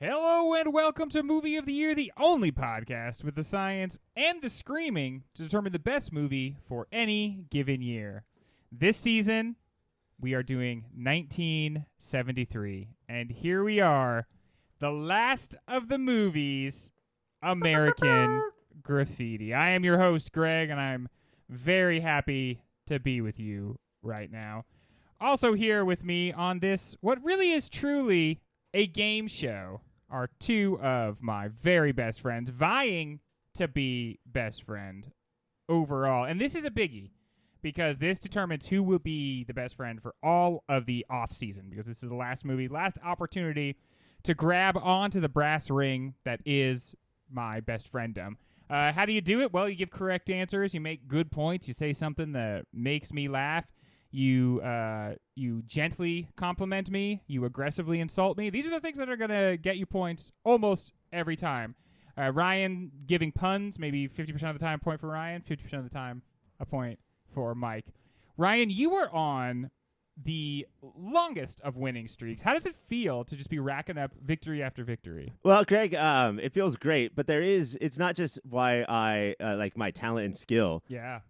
Hello and welcome to Movie of the Year, the only podcast with the science and the screaming to determine the best movie for any given year. This season, we are doing 1973, and here we are, the last of the movies, American Graffiti. I am your host, Greg, and I'm very happy to be with you right now. Also here with me on this, what really is truly a game show, are two of my very best friends vying to be best friend overall. And this is a biggie because this determines who will be the best friend for all of the off season, because this is the last movie, last opportunity to grab onto the brass ring that is my best frienddom. How do you do it? Well, you give correct answers. You make good points. You say something that makes me laugh. You gently compliment me. You aggressively insult me. These are the things that are going to get you points almost every time. Ryan giving puns, maybe 50% of the time a point for Ryan, 50% of the time a point for Mike. Ryan, you were on the longest of winning streaks. How does it feel to just be racking up victory after victory? Well, Greg, it feels great, but it's not just why I like my talent and skill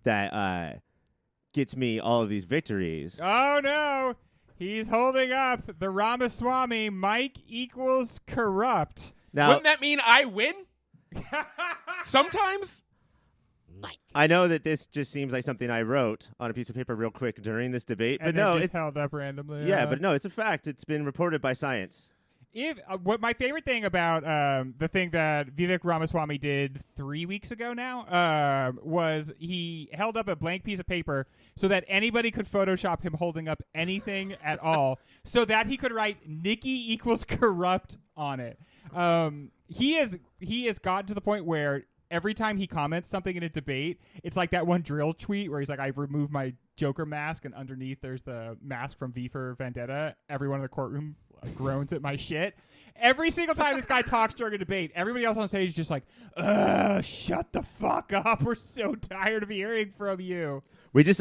that gets me all of these victories. Oh, no. He's holding up the Ramaswamy Mike equals corrupt. Now, wouldn't that mean I win? Sometimes? Mike. I know that this just seems like something I wrote on a piece of paper real quick during this debate, but no, it's held up randomly. Yeah, but no, it's a fact. It's been reported by science. What my favorite thing about the thing that Vivek Ramaswamy did 3 weeks ago now was he held up a blank piece of paper so that anybody could Photoshop him holding up anything at all, so that he could write Nikki equals corrupt on it. He has gotten to the point where every time he comments something in a debate, it's like that one drill tweet where he's like, "I've removed my Joker mask," and underneath there's the mask from V for Vendetta. Everyone in the courtroom groans at my shit. Every single time this guy talks during a debate, everybody else on stage is just like, shut the fuck up. We're so tired of hearing from you. This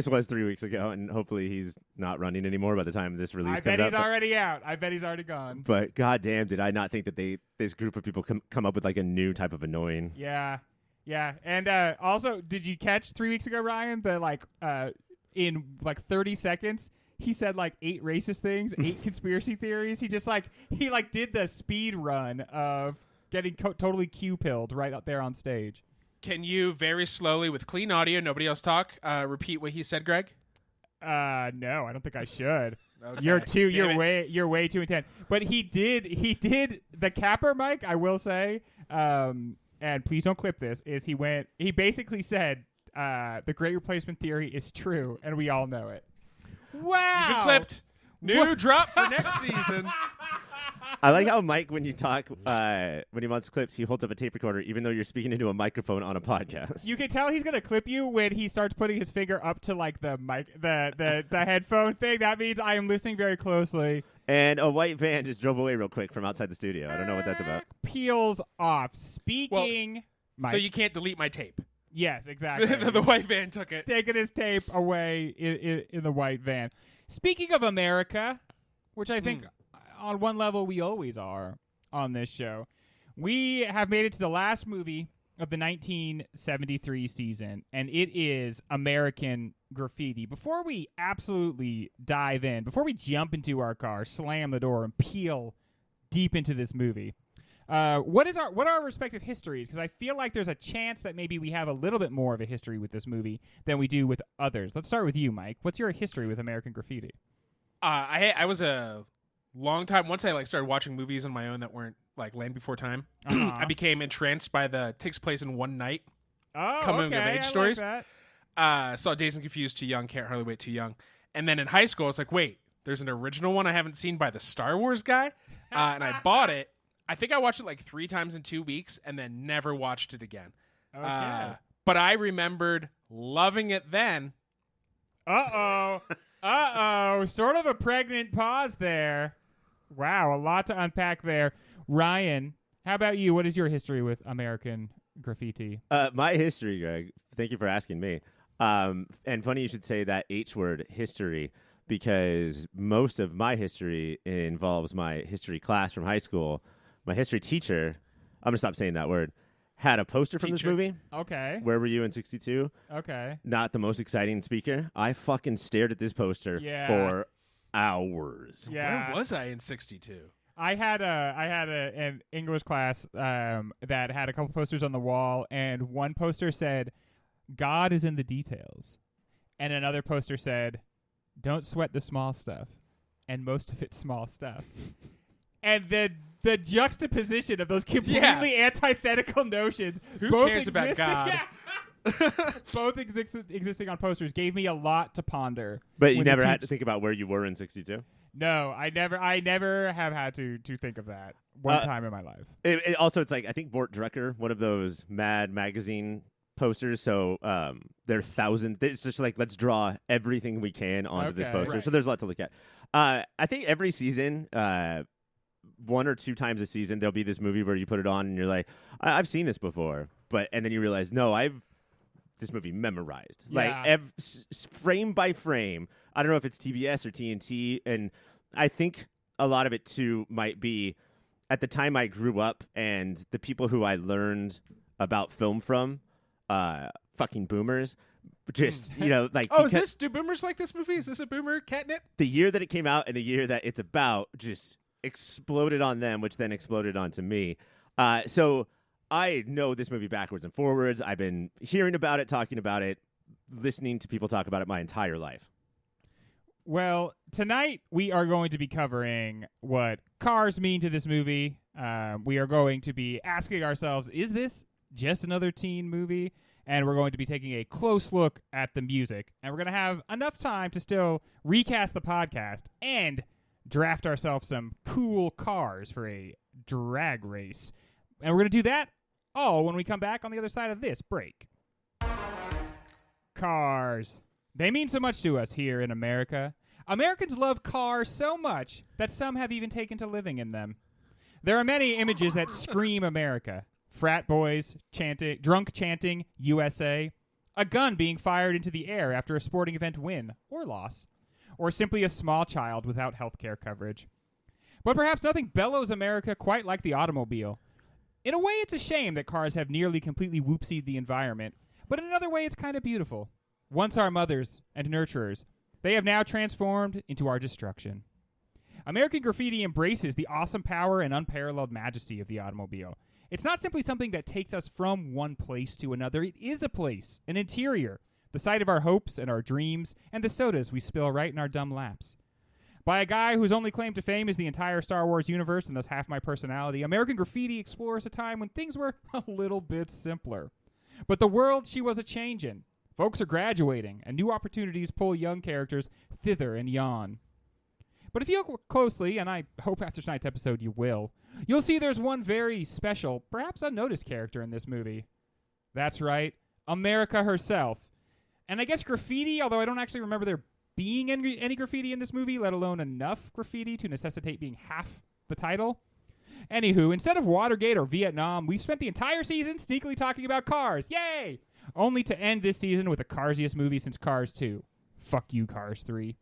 was 3 weeks ago, and hopefully he's not running anymore by the time this release comes out. I bet he's already out. I bet he's already gone. But goddamn, did I not think that this group of people come up with like a new type of annoying. Yeah. And also, did you catch 3 weeks ago, Ryan, that in 30 seconds, he said 8 racist things, 8 conspiracy theories. He did the speed run of getting totally Q-pilled right up there on stage. Can you very slowly, with clean audio, nobody else talk, repeat what he said, Greg? No, I don't think I should. Okay. You're way too intense. But he did the capper, Mike, I will say, and please don't clip this, he basically said the Great Replacement Theory is true, and we all know it. Wow. You've been clipped. New drop for next season. I like how Mike, when you talk, when he wants clips, he holds up a tape recorder, even though you're speaking into a microphone on a podcast. You can tell he's gonna clip you when he starts putting his finger up to the mic, the headphone thing. That means I am listening very closely. And a white van just drove away real quick from outside the studio. I don't know what that's about. Peels off. Speaking. Well, so you can't delete my tape. Yes, exactly. The white van took it. Taking his tape away in the white van. Speaking of America, which I think on one level we always are on this show, we have made it to the last movie of the 1973 season, and it is American Graffiti. Before we absolutely dive in, before we jump into our car, slam the door, and peel deep into this movie, what are our respective histories? Because I feel like there's a chance that maybe we have a little bit more of a history with this movie than we do with others. Let's start with you, Mike. What's your history with American Graffiti? I was a long time. Once I started watching movies on my own that weren't Land Before Time, I became entranced by takes place in one night. Coming of age stories. Like that. Saw Dazed and Confused too young, Can't Hardly Wait too young, and then in high school I was like, wait, there's an original one I haven't seen by the Star Wars guy, and I bought it. I think I watched it 3 times in 2 weeks and then never watched it again. Okay. But I remembered loving it then. Uh-oh. Sort of a pregnant pause there. Wow, a lot to unpack there. Ryan, how about you? What is your history with American Graffiti? My history, Greg, thank you for asking me. And funny you should say that H word, history, because most of my history involves my history class from high school. My history teacher, I'm going to stop saying that word, had a poster from this movie. Okay. Where were you in 62? Okay. Not the most exciting speaker. I fucking stared at this poster for hours. Yeah. Where was I in 62? I had an English class that had a couple posters on the wall, and one poster said, "God is in the details," and another poster said, "Don't sweat the small stuff," and most of it's small stuff. And the juxtaposition of those completely antithetical notions, who both cares about God? Both existing on posters gave me a lot to ponder. But you never had to think about where you were in 62? No, I never have had to think of that one time in my life. It's like, I think Bort Drucker, one of those Mad magazine posters, so there are thousands. It's just like, let's draw everything we can onto this poster. Right. So there's a lot to look at. I think every season, 1 or 2 times a season, there'll be this movie where you put it on and you're like, I've seen this before. And then you realize, no, I've this movie memorized. Yeah. Like frame by frame. I don't know if it's TBS or TNT, and I think a lot of it too might be at the time I grew up and the people who I learned about film from, fucking boomers. Just, like... Oh, do boomers like this movie? Is this a boomer catnip? The year that it came out and the year that it's about just exploded on them, which then exploded onto me. So I know this movie backwards and forwards. I've been hearing about it, talking about it, listening to people talk about it my entire life. Well, tonight we are going to be covering what cars mean to this movie. We are going to be asking ourselves, is this just another teen movie? And we're going to be taking a close look at the music. And we're going to have enough time to still recast the podcast and draft ourselves some cool cars for a drag race. And we're going to do that all when we come back on the other side of this break. Cars. They mean so much to us here in America. Americans love cars so much that some have even taken to living in them. There are many images that scream America. Frat Boys, drunk chanting, USA, a gun being fired into the air after a sporting event win or loss, or simply a small child without health care coverage. But perhaps nothing bellows America quite like the automobile. In a way, it's a shame that cars have nearly completely whoopsied the environment, but in another way, it's kind of beautiful. Once our mothers and nurturers, they have now transformed into our destruction. American Graffiti embraces the awesome power and unparalleled majesty of the automobile. It's not simply something that takes us from one place to another. It is a place, an interior, the site of our hopes and our dreams, and the sodas we spill right in our dumb laps. By a guy whose only claim to fame is the entire Star Wars universe and thus half my personality, American Graffiti explores a time when things were a little bit simpler. But the world she was a-changin'. Folks are graduating, and new opportunities pull young characters thither and yon. But if you look closely, and I hope after tonight's episode you will, you'll see there's one very special, perhaps unnoticed character in this movie. That's right, America herself. And I guess graffiti, although I don't actually remember there being any graffiti in this movie, let alone enough graffiti to necessitate being half the title. Anywho, instead of Watergate or Vietnam, we've spent the entire season sneakily talking about cars. Yay! Only to end this season with the carsiest movie since Cars 2. Fuck you, Cars 3.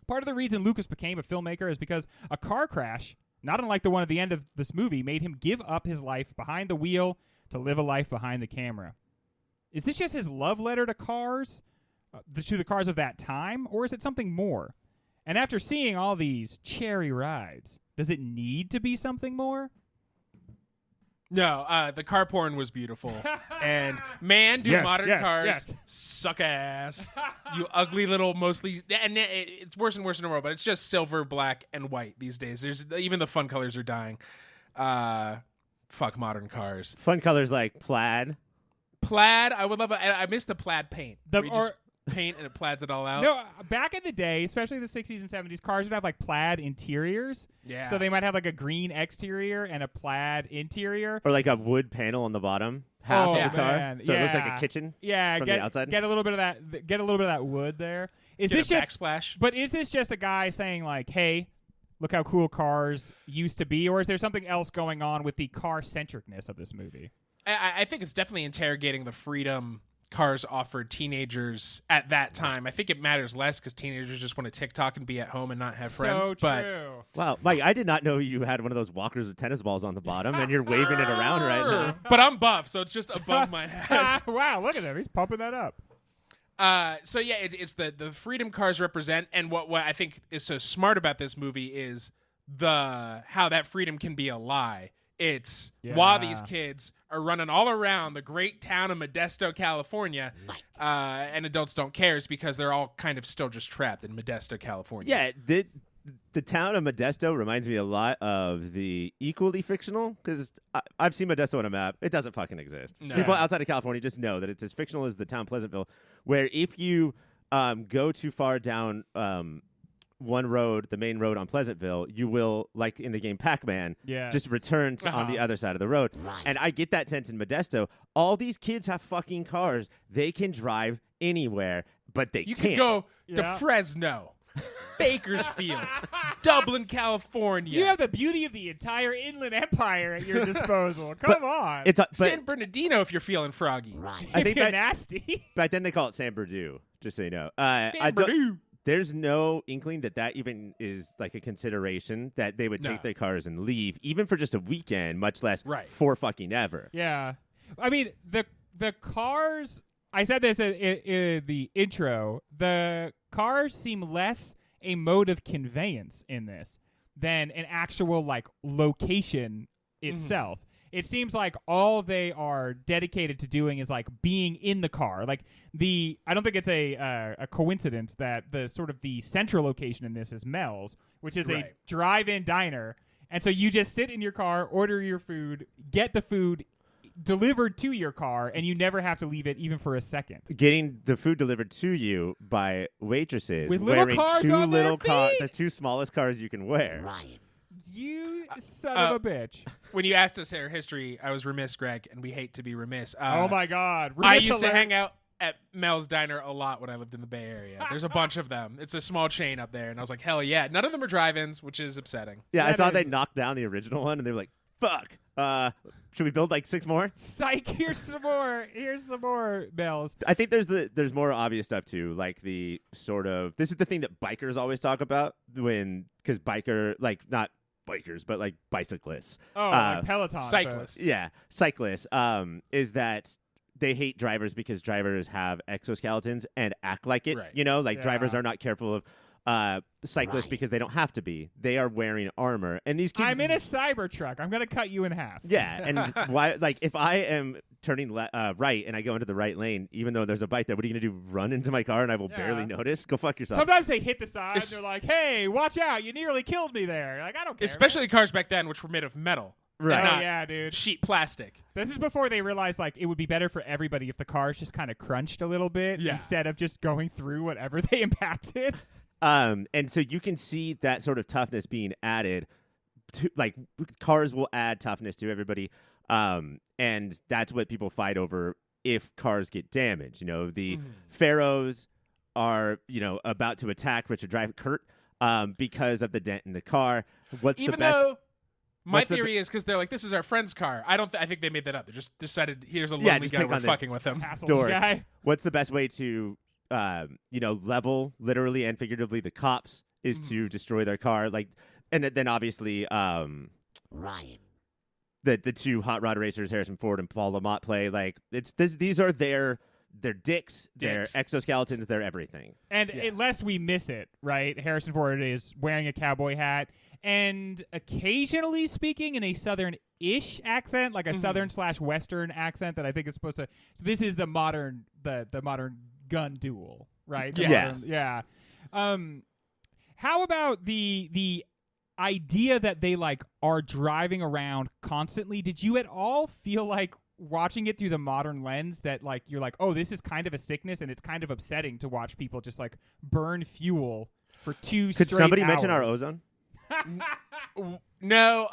Part of the reason Lucas became a filmmaker is because a car crash, not unlike the one at the end of this movie, made him give up his life behind the wheel to live a life behind the camera. Is this just his love letter to cars, to the cars of that time, or is it something more? And after seeing all these cherry rides, does it need to be something more? No, the car porn was beautiful. And man, do modern cars suck ass. You ugly little mostly... And it's worse and worse in the world, but it's just silver, black, and white these days. Even the fun colors are dying. Fuck modern cars. Fun colors like plaid. Plaid, I would love it. I miss the plaid paint. Paint and it plaids it all out. No, back in the day, especially the 60s and 70s, cars would have like plaid interiors. Yeah. So they might have like a green exterior and a plaid interior. Or like a wood panel on the bottom half of the car. Man. So it looks like a kitchen. Yeah, from the outside. Get a little bit of that. Get a little bit of that wood there. Is Get this a just backsplash? But is this just a guy saying like, "Hey, look how cool cars used to be," or is there something else going on with the car centricness of this movie? I think it's definitely interrogating the freedom cars offered teenagers at that time. I think it matters less because teenagers just want to TikTok and be at home and not have friends. But true. Wow, Mike, I did not know you had one of those walkers with tennis balls on the bottom, and you're waving it around right now. But I'm buff, so it's just above my head. Wow, look at him. He's pumping that up. So yeah, it's the freedom cars represent, and what I think is so smart about this movie is how that freedom can be a lie. It's while these kids are running all around the great town of Modesto, California, and adults don't care, is because they're all kind of still just trapped in Modesto, California. Yeah, the town of Modesto reminds me a lot of the equally fictional, because I've seen Modesto on a map. It doesn't fucking exist. No. People outside of California just know that it's as fictional as the town Pleasantville, where if you go too far down one road, the main road on Pleasantville, you will, like in the game Pac-Man, just return on the other side of the road. Right. And I get that sense in Modesto. All these kids have fucking cars. They can drive anywhere, but they You can't. can go to Fresno, Bakersfield, Dublin, California. You have the beauty of the entire Inland Empire at your disposal. Come on. It's San Bernardino if you're feeling froggy. Right. I think you're nasty. Back then they call it San Bernardino, just so you know. There's no inkling that even is like a consideration that they would take their cars and leave, even for just a weekend, much less for fucking ever. Yeah. I mean, the cars, I said this in the intro, the cars seem less a mode of conveyance in this than an actual, like, location itself. It seems like all they are dedicated to doing is like being in the car. Like I don't think it's a coincidence that the sort of the central location in this is Mel's, which is a drive-in diner. And so you just sit in your car, order your food, get the food delivered to your car, and you never have to leave it even for a second. Getting the food delivered to you by waitresses with little wearing cars on their feet. The two smallest cars you can wear. Right. You son of a bitch. When you asked us our history, I was remiss, Greg, and we hate to be remiss. Oh, my God. I used to hang out at Mel's Diner a lot when I lived in the Bay Area. There's a bunch of them. It's a small chain up there, and I was like, hell yeah. None of them are drive-ins, which is upsetting. Yeah, I saw they knocked down the original one, and they were like, fuck. Should we build like 6 more? Psych, here's some more. Here's some more Mel's. I think there's more obvious stuff too, like the sort of, this is the thing that bikers always talk about because not bikers, but like bicyclists. Oh, like Peloton. Cyclists. Yeah, cyclists. Is that they hate drivers because drivers have exoskeletons and act like it. Right. Drivers are not careful of cyclists because they don't have to be. They are wearing armor, and these kids. I'm in a Cybertruck. I'm gonna cut you in half. Yeah, and why? Like, if I am turning right and I go into the right lane, even though there's a bike there, what are you gonna do? Run into my car and I will barely notice? Go fuck yourself. Sometimes they hit the side. And they're like, "Hey, watch out! You nearly killed me there." Like, I don't care. Especially cars back then, which were made of metal. Right. Not yeah, dude. Sheet plastic. This is before they realized like it would be better for everybody if the cars just kind of crunched a little bit instead of just going through whatever they impacted. And so you can see that sort of toughness being added to, like, cars will add toughness to everybody. And that's what people fight over if cars get damaged. The pharaohs are, about to attack Richard Kurt because of the dent in the car. My theory is because they're like, this is our friend's car. I think they made that up. They just decided, here's a lonely guy, we're fucking with him. Guy. What's the best way to level literally and figuratively the cops is to destroy their car, and then obviously Ryan, the two hot rod racers, Harrison Ford and Paul Lamont, play these are their dicks, their exoskeletons, their everything. And unless we miss it, right? Harrison Ford is wearing a cowboy hat and occasionally speaking in a southern-ish accent, like a southern/western accent that I think is supposed to. So this is the modern gun duel, right? Yes. Yeah. How about the idea that they are driving around constantly? Did you at all feel like watching it through the modern lens that you're like, oh, this is kind of a sickness and it's kind of upsetting to watch people just burn fuel for 2 straight hours? Could somebody mention our ozone? No,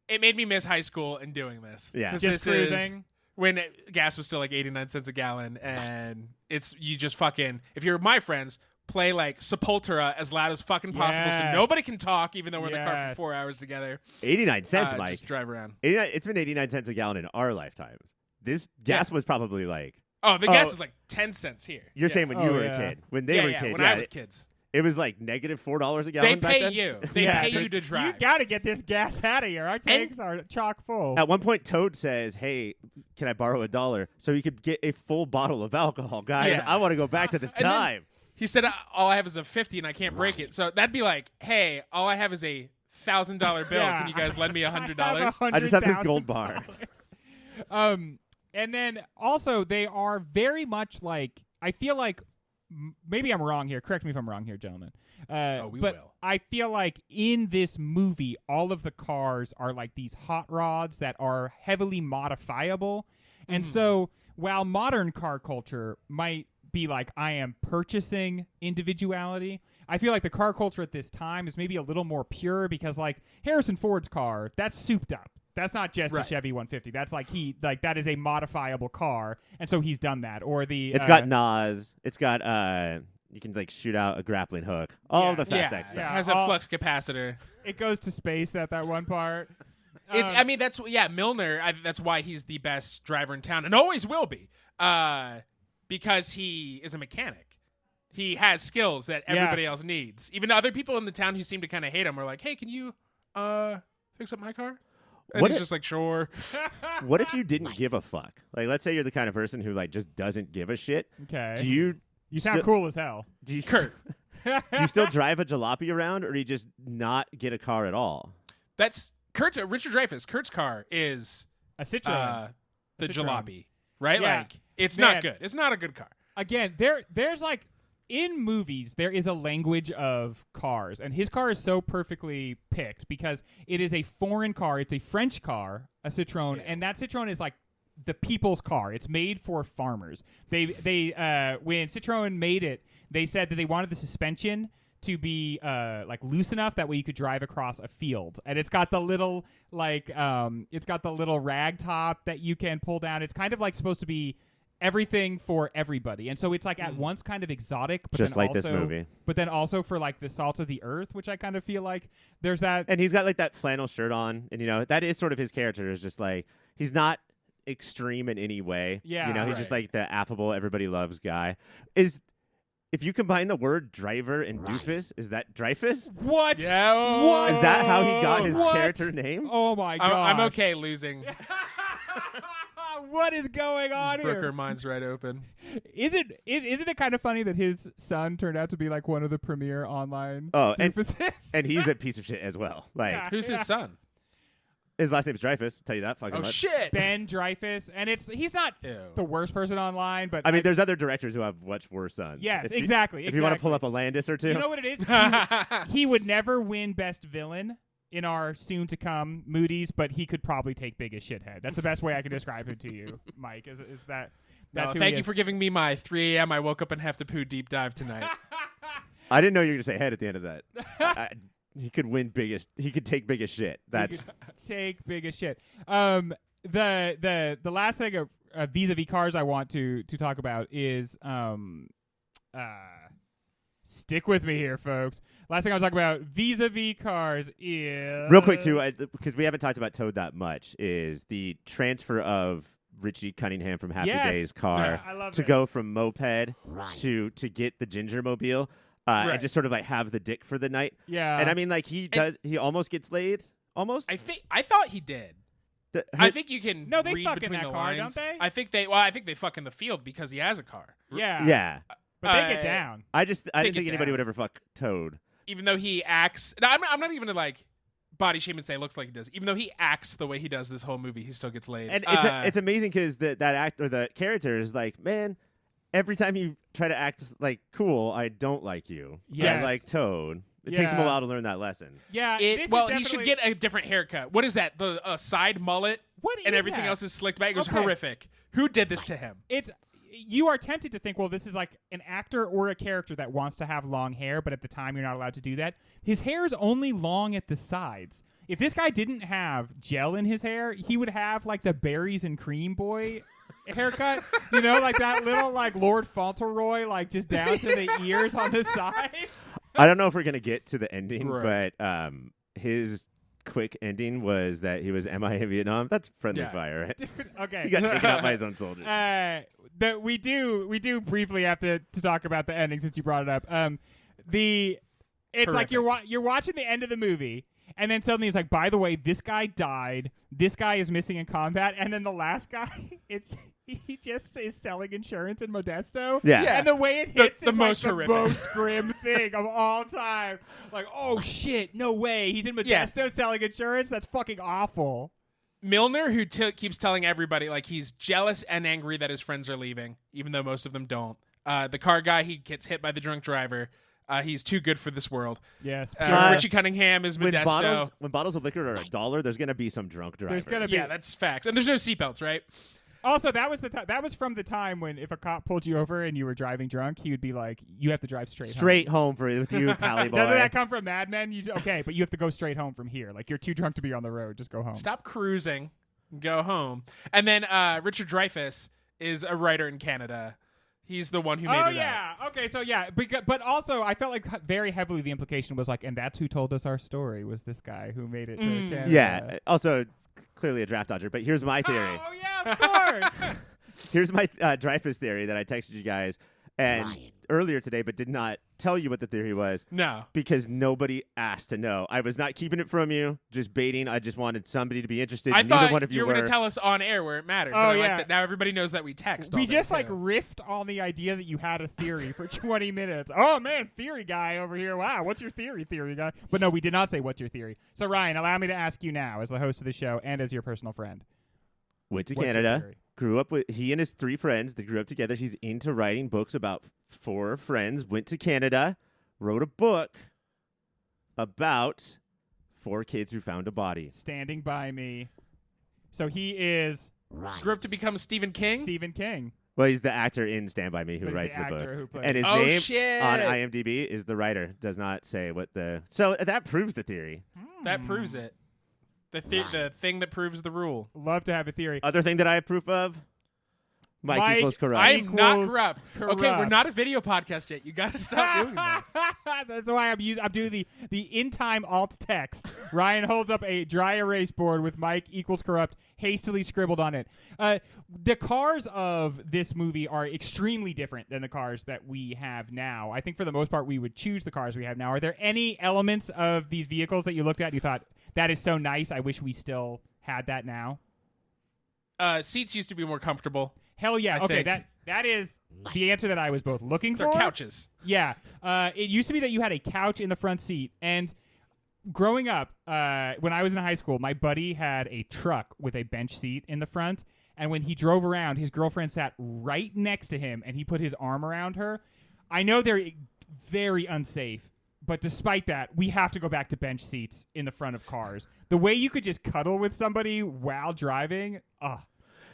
it made me miss high school and doing this. Yeah. Just cruising. When gas was still 89 cents a gallon, and you just fucking, if you're my friends, play Sepultura as loud as fucking possible so nobody can talk, even though we're in the car for 4 hours together. 89 cents, Mike. Just drive around. It's been 89 cents a gallon in our lifetimes. This gas was probably Oh, the gas is like 10 cents here. You're saying when you were a kid. When they were kids. When I was kids. It was like negative $4 a gallon. They back pay then? you. They pay you to drive. You got to get this gas out of here. Our tanks are chock full. At one point, Toad says, "Hey, can I borrow $1 so he could get a full bottle of alcohol, guys? Yeah. I want to go back to this time." He said, all I have is a 50 and I can't break it. So that'd be like, hey, all I have is a $1,000 bill. Yeah. Can you guys lend me $100? I just have this gold bar. And then also they are very much like, I feel like, maybe I'm wrong here. Correct me if I'm wrong here, gentlemen. We but will. I feel like in this movie, all of the cars are like these hot rods that are heavily modifiable. And so while modern car culture might be like, I am purchasing individuality, I feel like the car culture at this time is maybe a little more pure because like Harrison Ford's car, that's souped up. That's not just a Chevy 150. That's like that is a modifiable car, and so he's done that. Or It's got NOS. It's got you can like shoot out a grappling hook. All the Fast X It stuff. has a flux capacitor. It goes to space at that one part. I mean, that's Milner. That's why he's the best driver in town, and always will be, because he is a mechanic. He has skills that everybody else needs. Even other people in the town who seem to kind of hate him are like, "Hey, can you fix up my car?" And he's just like, "Sure." What if you didn't give a fuck? Like, let's say you're the kind of person who like just doesn't give a shit. Okay. Do you? You sound cool as hell. Do you, Kurt. do you still drive a jalopy around, or do you just not get a car at all? That's Kurt's. Richard Dreyfuss. Kurt's car is A Citroen. the Citroen. jalopy, right? Yeah. Like, it's Man. not good. It's not a good car. Again, there's like in movies there is a language of cars, and his car is so perfectly picked because it is a foreign car. It's a French car, a Citroen, and that Citroen is like the people's car. It's made for farmers. They when Citroen made it, they said that they wanted the suspension to be like loose enough that way you could drive across a field, and it's got the little like it's got the little rag top that you can pull down. It's kind of like supposed to be everything for everybody, and so it's like at once kind of exotic, but Just then like also, this movie. but then also for like the salt of the earth, which I kind of feel like there's that. And he's got like that flannel shirt on, and you know that is sort of his character. Is just like he's not extreme in any way. Yeah, you know he's just like the affable, everybody loves guy. If you combine the word driver and doofus, is that Dreyfuss? What? Yeah. What? Is that how he got his What? character name? Oh my god! I'm okay losing. What is going on Broke here? her mind's right open. Isn't it kind of funny that his son turned out to be like one of the premier online doofuses? And he's a piece of shit as well. Like Who's his son? his last name's Dreyfuss. I'll tell you that fucking Oh much. shit. Ben Dreyfuss, and he's not Ew. the worst person online, but I mean, there's other directors who have much worse sons. yes, If you- exactly. If you want to pull up a Landis or two, you know what it is? He would never win best villain in our soon-to-come Moody's, but he could probably take biggest shithead. That's the best way I can describe him to you, Mike. Is that? No, That's who thank he you is. for giving me my 3 a.m. I woke up and have to poo deep dive tonight. I didn't know you were gonna say head at the end of that. He could win biggest. He could take biggest shit. That's take biggest shit. The last thing of vis-a-vis cars I want to talk about is stick with me here, folks. Last thing I want to talk about vis-a-vis cars is real quick too, because we haven't talked about Toad that much. Is the transfer of Richie Cunningham from Happy Yes. Days car I love to it. go from moped to get the Ginger Mobile, and just sort of like have the dick for the night. Yeah. And I mean, like he almost gets laid. Almost. I thought he did. I think you can No, they read fuck in between that the car, lines. don't they? I think they fuck in the field because he has a car. Yeah. Yeah. But they get down. I didn't get think anybody down. would ever fuck Toad. Even though he acts, no, I'm not even gonna like body shame and say looks like he does. Even though he acts the way he does this whole movie, he still gets laid. And it's amazing because that act or the character is like, man, every time you try to act like cool, I don't like you. Yes. I like Toad. It takes him a Yeah. while to learn that lesson. Yeah. He definitely- should get a different haircut. What is that? The side mullet What and is everything that? else is slicked back. It was Okay. horrific. Who did this to him? You are tempted to think, well, this is like an actor or a character that wants to have long hair, but at the time you're not allowed to do that. His hair is only long at the sides. If this guy didn't have gel in his hair, he would have like the berries and cream boy haircut. You know, like that little like Lord Fauntleroy, like just down to the ears on the side. I don't know if we're gonna get to the ending, Right. but his quick ending was that he was MIA in Vietnam. That's friendly Yeah. fire, right? Dude, okay. He got taken out by his own soldiers. That we do briefly have to talk about the ending since you brought it up. It's like you're watching the end of the movie, and then suddenly it's like, by the way, this guy died. This guy is missing in combat, and then the last guy, he just is selling insurance in Modesto. Yeah. And the way it hits the is most like horrific. the most grim thing of all time. Like, oh shit, no way, he's in Modesto selling insurance. That's fucking awful. Milner, who keeps telling everybody like he's jealous and angry that his friends are leaving, even though most of them don't. The car guy, he gets hit by the drunk driver. He's too good for this world. Yes. Richie Cunningham is Modesto. When bottles of liquor are $1, there's gonna be some drunk driver. There's gonna be. Yeah, that's facts. And there's no seatbelts, right? Also, that was from the time when if a cop pulled you over and you were driving drunk, he would be like, "You have to drive straight home with you, Pally boy." Doesn't that come from Mad Men? Okay, but you have to go straight home from here. Like, you're too drunk to be on the road. Just go home. Stop cruising, go home. And then Richard Dreyfuss is a writer in Canada. He's the one who made it. Oh yeah. Okay. So yeah, but also I felt like very heavily the implication was like, and that's who told us our story was this guy who made it to Canada. Yeah. Also, clearly a draft dodger. But here's my theory. Oh yeah, of course. Here's my Dreyfus theory that I texted you guys earlier today, but did not tell you what the theory was. No. Because nobody asked to know. I was not keeping it from you, just baiting. I just wanted somebody to be interested. I Neither thought one of you were going to tell us on air where it mattered. Oh, but I yeah. like that now everybody knows that we text. We all day, just like too. riffed on the idea that you had a theory for 20 minutes. Oh man, theory guy over here. Wow, what's your theory guy? But no, we did not say what's your theory. So Ryan, allow me to ask you now, as the host of the show and as your personal friend. Went to What's your Canada. theory? Grew up with he and his 3 friends. They grew up together. He's into writing books about 4 friends. Went to Canada, wrote a book about 4 kids who found a body. Standing by me. So he is Grew up to become Stephen King. Stephen King. Well, he's the actor in Stand By Me who But he's writes the the book. actor who plays And his Oh, name shit. on IMDb is the writer. Does not say what the... So that proves the theory. That proves it. The thing that proves the rule. Love to have a theory. Other thing that I have proof of? Mike equals corrupt. I am not Equals corrupt. Okay, we're corrupt. not a video podcast yet. You got to stop doing that. That's why I'm doing the in time alt text. Ryan holds up a dry erase board with Mike equals corrupt hastily scribbled on it. The cars of this movie are extremely different than the cars that we have now. I think for the most part we would choose the cars we have now. Are there any elements of these vehicles that you looked at and you thought, that is so nice, I wish we still had that now? Seats used to be more comfortable. Hell yeah. I Okay, think. that is the answer that I was both looking They're for. couches. Yeah. It used to be that you had a couch in the front seat. And growing up, when I was in high school, my buddy had a truck with a bench seat in the front. And when he drove around, his girlfriend sat right next to him and he put his arm around her. I know they're very unsafe, but despite that, we have to go back to bench seats in the front of cars. The way you could just cuddle with somebody while driving,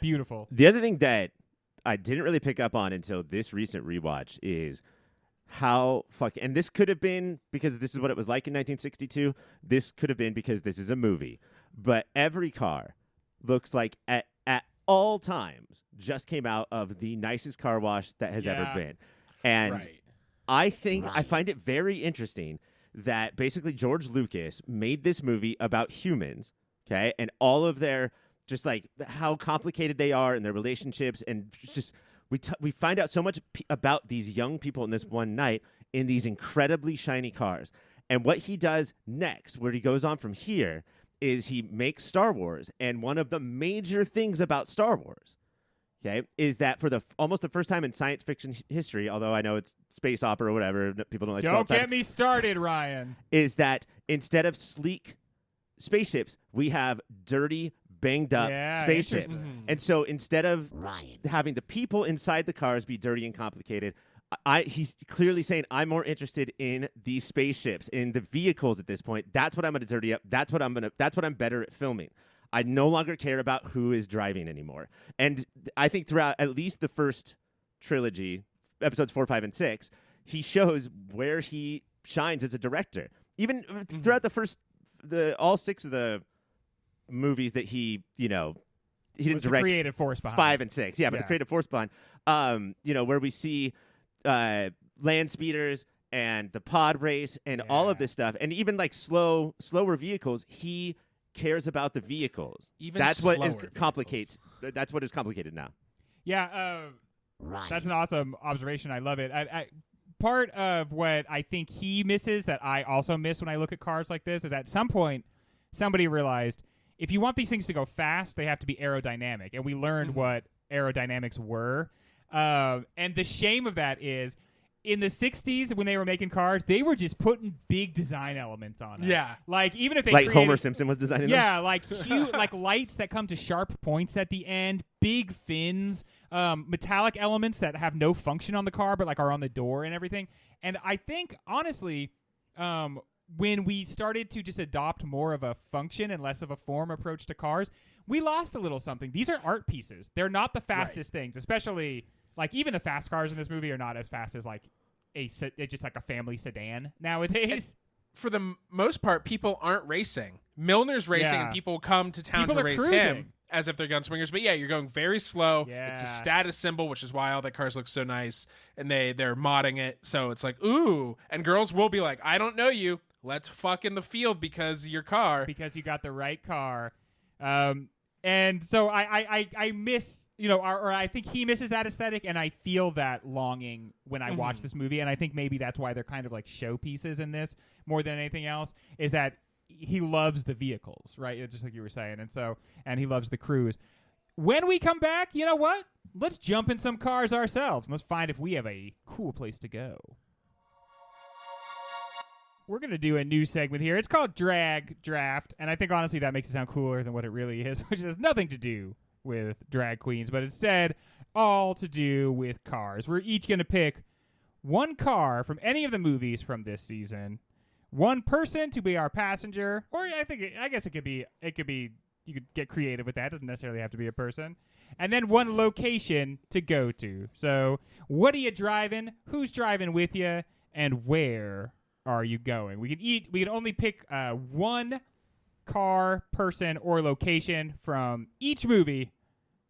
beautiful. The other thing that I didn't really pick up on until this recent rewatch is how and this could have been because this is what it was like in 1962. This could have been because this is a movie. But every car looks like at all times just came out of the nicest car wash that has ever been. And Right. I find it very interesting that basically George Lucas made this movie about humans, okay? And all of their just like how complicated they are and their relationships, and just we find out so much about these young people in this one night in these incredibly shiny cars. And what he does next, where he goes on from here, is he makes Star Wars. And one of the major things about Star Wars, okay, is that for almost the first time in science fiction history, although I know it's space opera or whatever, people don't like to call it Don't get me started, Ryan. is that instead of sleek spaceships, we have dirty, banged up spaceships. interesting. And so instead of having the people inside the cars be dirty and complicated, he's clearly saying, I'm more interested in these spaceships, in the vehicles at this point. That's what I'm going to dirty up. That's what I'm better at filming. I no longer care about who is driving anymore. And I think throughout at least the first trilogy, episodes 4, 5, and 6, he shows where he shines as a director. Even throughout all 6 of the movies that he didn't Was the direct creative force behind 5 it. and 6. Yeah, but the creative force behind, where we see land speeders and the pod race and all of this stuff, and even like slower vehicles, he cares about the vehicles. Even That's what slower is vehicles. complicates. That's what is complicated now. Yeah, that's an awesome observation. I love it. Part of what I think he misses that I also miss when I look at cars like this is at some point somebody realized if you want these things to go fast, they have to be aerodynamic. And we learned what aerodynamics were. And the shame of that is in the 60s when they were making cars, they were just putting big design elements on it. Yeah. Like even if they Like created, Homer Simpson was designing them? yeah, like huge, like lights that come to sharp points at the end, big fins, metallic elements that have no function on the car but like are on the door and everything. And I think honestly, when we started to just adopt more of a function and less of a form approach to cars, we lost a little something. These are art pieces. They're not the fastest things, especially like even the fast cars in this movie are not as fast as like just like a family sedan nowadays. For the most part, people aren't racing. Milner's racing, and people come to town People to are race cruising. him as if they're gunswingers. But yeah, you're going very slow. Yeah. It's a status symbol, which is why all the cars look so nice. And they're modding it, so it's like, ooh. And girls will be like, I don't know you. Let's fuck in the field because of your car. Because you got the right car. And so I miss, or I think he misses that aesthetic, and I feel that longing when I watch this movie. And I think maybe that's why they're kind of like showpieces in this more than anything else, is that he loves the vehicles, right? Just like you were saying. And he loves the cruise. When we come back, you know what? Let's jump in some cars ourselves and let's find if we have a cool place to go. We're going to do a new segment here. It's called Drag Draft, and I think honestly that makes it sound cooler than what it really is, which has nothing to do with drag queens, but instead all to do with cars. We're each going to pick one car from any of the movies from this season, one person to be our passenger, or I guess it could be you could get creative with that. It doesn't necessarily have to be a person. And then one location to go to. So, what are you driving? Who's driving with you? And where are you going? We can only pick one car, person, or location from each movie.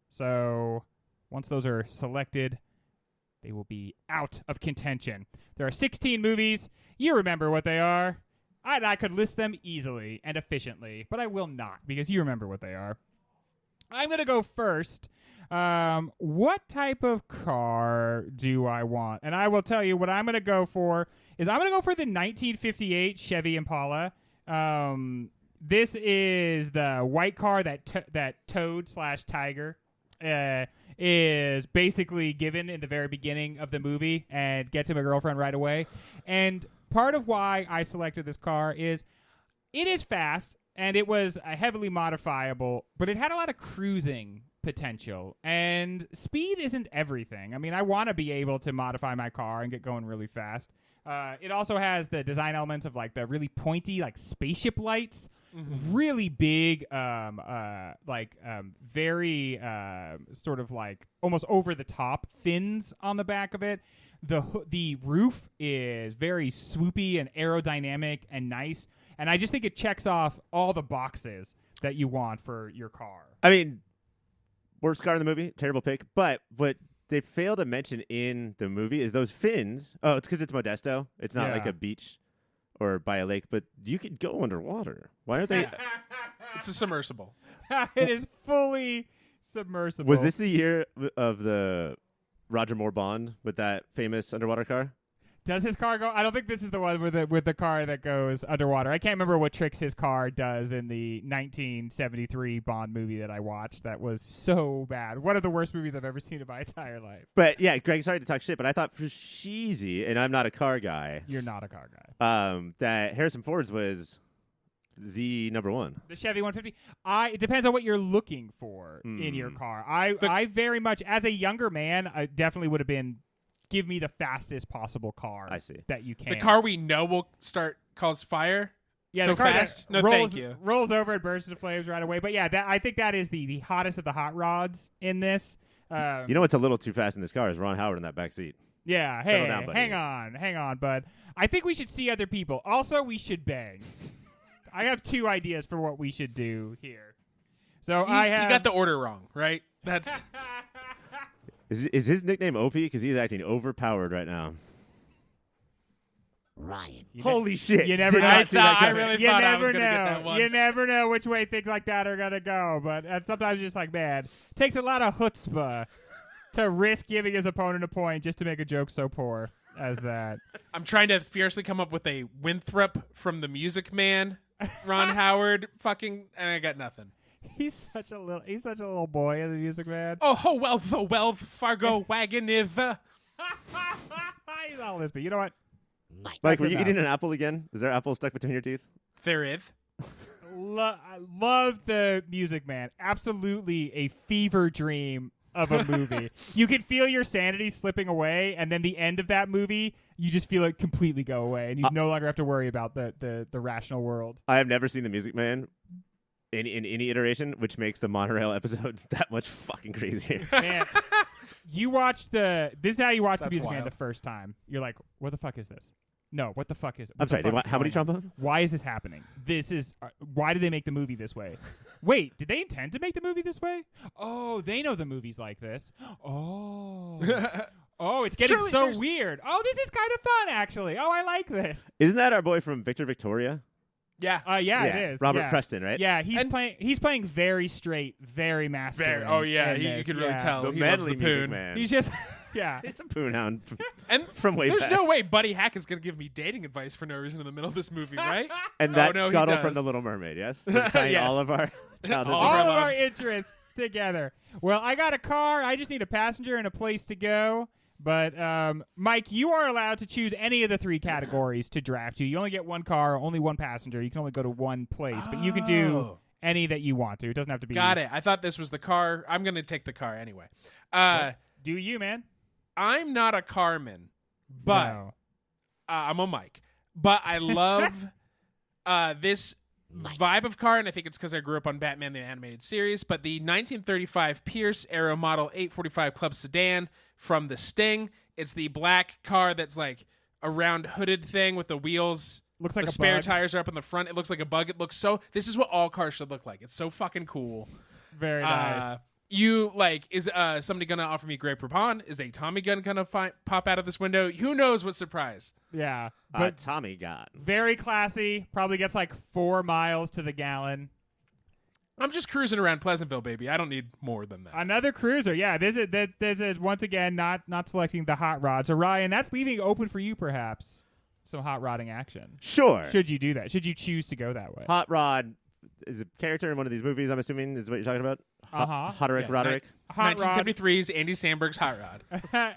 So once those are selected, they will be out of contention. There are 16 movies. You remember what they are. I could list them easily and efficiently, but I will not because you remember what they are. I'm going to go first. What type of car do I want? And I will tell you what I'm going to go for is I'm going to go for the 1958 Chevy Impala. This is the white car that Toad/Tiger is basically given in the very beginning of the movie and gets him a girlfriend right away. And part of why I selected this car is it is fast and it was heavily modifiable, but it had a lot of cruising potential, and speed isn't everything. I mean, I want to be able to modify my car and get going really fast. It also has the design elements of like the really pointy like spaceship lights, really big, very sort of like almost over the top fins on the back of it. The roof is very swoopy and aerodynamic and nice, and I just think it checks off all the boxes that you want for your car. I mean, worst car in the movie, terrible pick. But what they fail to mention in the movie is those fins. Oh, it's because it's Modesto. It's not like a beach or by a lake, but you could go underwater. Why aren't they? It's a submersible. It is fully submersible. Was this the year of the Roger Moore Bond with that famous underwater car? Does his car go? I don't think this is the one with the car that goes underwater. I can't remember what tricks his car does in the 1973 Bond movie that I watched. That was so bad. One of the worst movies I've ever seen in my entire life. But yeah, Greg, sorry to talk shit, but I thought for cheesy, and I'm not a car guy. You're not a car guy. That Harrison Ford's was the number one. The Chevy 150. It depends on what you're looking for in your car. I very much, as a younger man, I definitely would have been. Give me the fastest possible car. I see. That you can. The car we know will calls fire. Yeah, so the car fast. That no, thank you. Rolls over and bursts into flames right away. But yeah, I think that is the hottest of the hot rods in this. You know what's a little too fast in this car is Ron Howard in that back seat. Yeah. Settle down, buddy. hang on, bud. I think we should see other people. Also, we should bang. I have two ideas for what we should do here. So You got the order wrong, right? That's. Is his nickname OP? Because he's acting overpowered right now. Ryan. Holy shit! You never Did know. not see that I coming. really You thought I never was gonna know. get that one. You never know which way things like that are gonna go. But sometimes you're just like, man, takes a lot of chutzpah to risk giving his opponent a point just to make a joke so poor as that. I'm trying to fiercely come up with a Winthrop from The Music Man, Ron Howard, and I got nothing. He's such a little boy in The Music Man. Oh, the wealth, Fargo wagon is. He's all lispy. You know what? Mike. Mike, were you enough. eating an apple again? Is there apple stuck between your teeth? There is. I love The Music Man. Absolutely a fever dream of a movie. You can feel your sanity slipping away, and then the end of that movie, you just feel it completely go away, and you no longer have to worry about the rational world. I have never seen The Music Man in any iteration, which makes the monorail episodes that much fucking crazier. Man, you watched this is how you watch The That's Music Man wild. the first time. You're like, what the fuck is this? No, what the fuck is it? I'm sorry, how many trombones? Why is this happening? Why did they make the movie this way? Wait, did they intend to make the movie this way? Oh, they know the movie's like this. Oh. Oh, it's getting Surely so there's- weird. Oh, this is kind of fun, actually. Oh, I like this. Isn't that our boy from Victor Victoria? Yeah. Yeah, it is. Robert yeah. Preston, right? Yeah, And- he's playing very straight, very masculine. Oh, yeah. in You this. could really Yeah. tell. The He loves manly the Music poon. Man. He's just, yeah. He's a poon hound And from way there's back. no way Buddy Hack is going to give me dating advice for no reason in the middle of this movie, right? And Oh, that's no, he Scuttle does. from The Little Mermaid, yes? We're tying Yes. all of our childhoods All All of of our our loves. interests together. Well, I got a car. I just need a passenger and a place to go. But, Mike, you are allowed to choose any of the 3 categories to draft to. You only get one car, only one passenger. You can only go to one place. But you can do Oh. any that you want to. It doesn't have to be. Got it. I thought this was the car. I'm going to take the car anyway. Do you, man? I'm not a carman, but No. I'm a Mike. But I love this vibe of car, and I think it's because I grew up on Batman the Animated Series, but the 1935 Pierce Aero Model 845 Club Sedan from The Sting. It's the black car that's like a round hooded thing with the wheels. Looks like the a spare bug. tires are up in the front. It looks like a bug. It looks so. This is what all cars should look like. It's so fucking cool. Very nice. Is somebody gonna offer me Grey Poupon? Is a Tommy gun gonna pop out of this window? Who knows what surprise? Yeah. But But Tommy got. very classy. Probably gets like 4 miles to the gallon. I'm just cruising around Pleasantville, baby. I don't need more than that. Another cruiser. Yeah. This is once again not selecting the hot rod. So, Ryan, that's leaving open for you, perhaps, some hot rodding action. Sure. Should you do that? Should you choose to go that way? Hot Rod is a character in one of these movies, I'm assuming, is what you're talking about? Hoderick Yeah, Roderick. Hot rod. 1973's Andy Samberg's Hot Rod.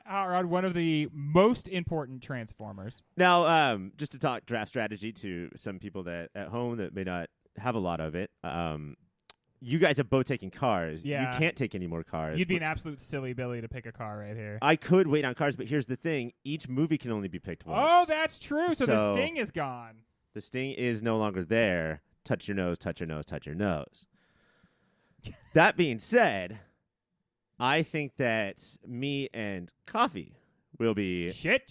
Hot rod, one of the most important Transformers. Now, just to talk draft strategy to some people that at home that may not have a lot of it, you guys have both taken cars. Yeah. You can't take any more cars. You'd be an absolute silly Billy to pick a car right here. I could wait on cars, but here's the thing. Each movie can only be picked once. Oh, that's true. So the So- Sting is gone. The Sting is no longer there. Touch your nose, touch your nose, touch your nose. That being said, I think that me and Coffee will be Shit.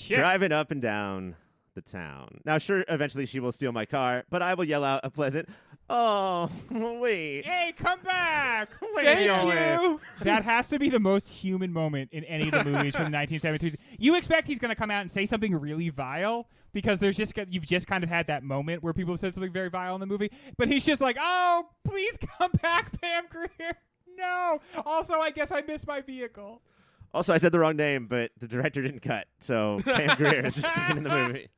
driving up and down the town. Now, sure, eventually she will steal my car, but I will yell out a pleasant, "Oh, wait. Hey, come back. Thank you." That has to be the most human moment in any of the movies from the 1970s. You expect he's going to come out and say something really vile because you've just kind of had that moment where people have said something very vile in the movie, but he's just like, "Oh, please come back, Pam Grier." No. Also, I guess I missed my vehicle. Also, I said the wrong name, but the director didn't cut, so Pam Grier is just sticking in the movie.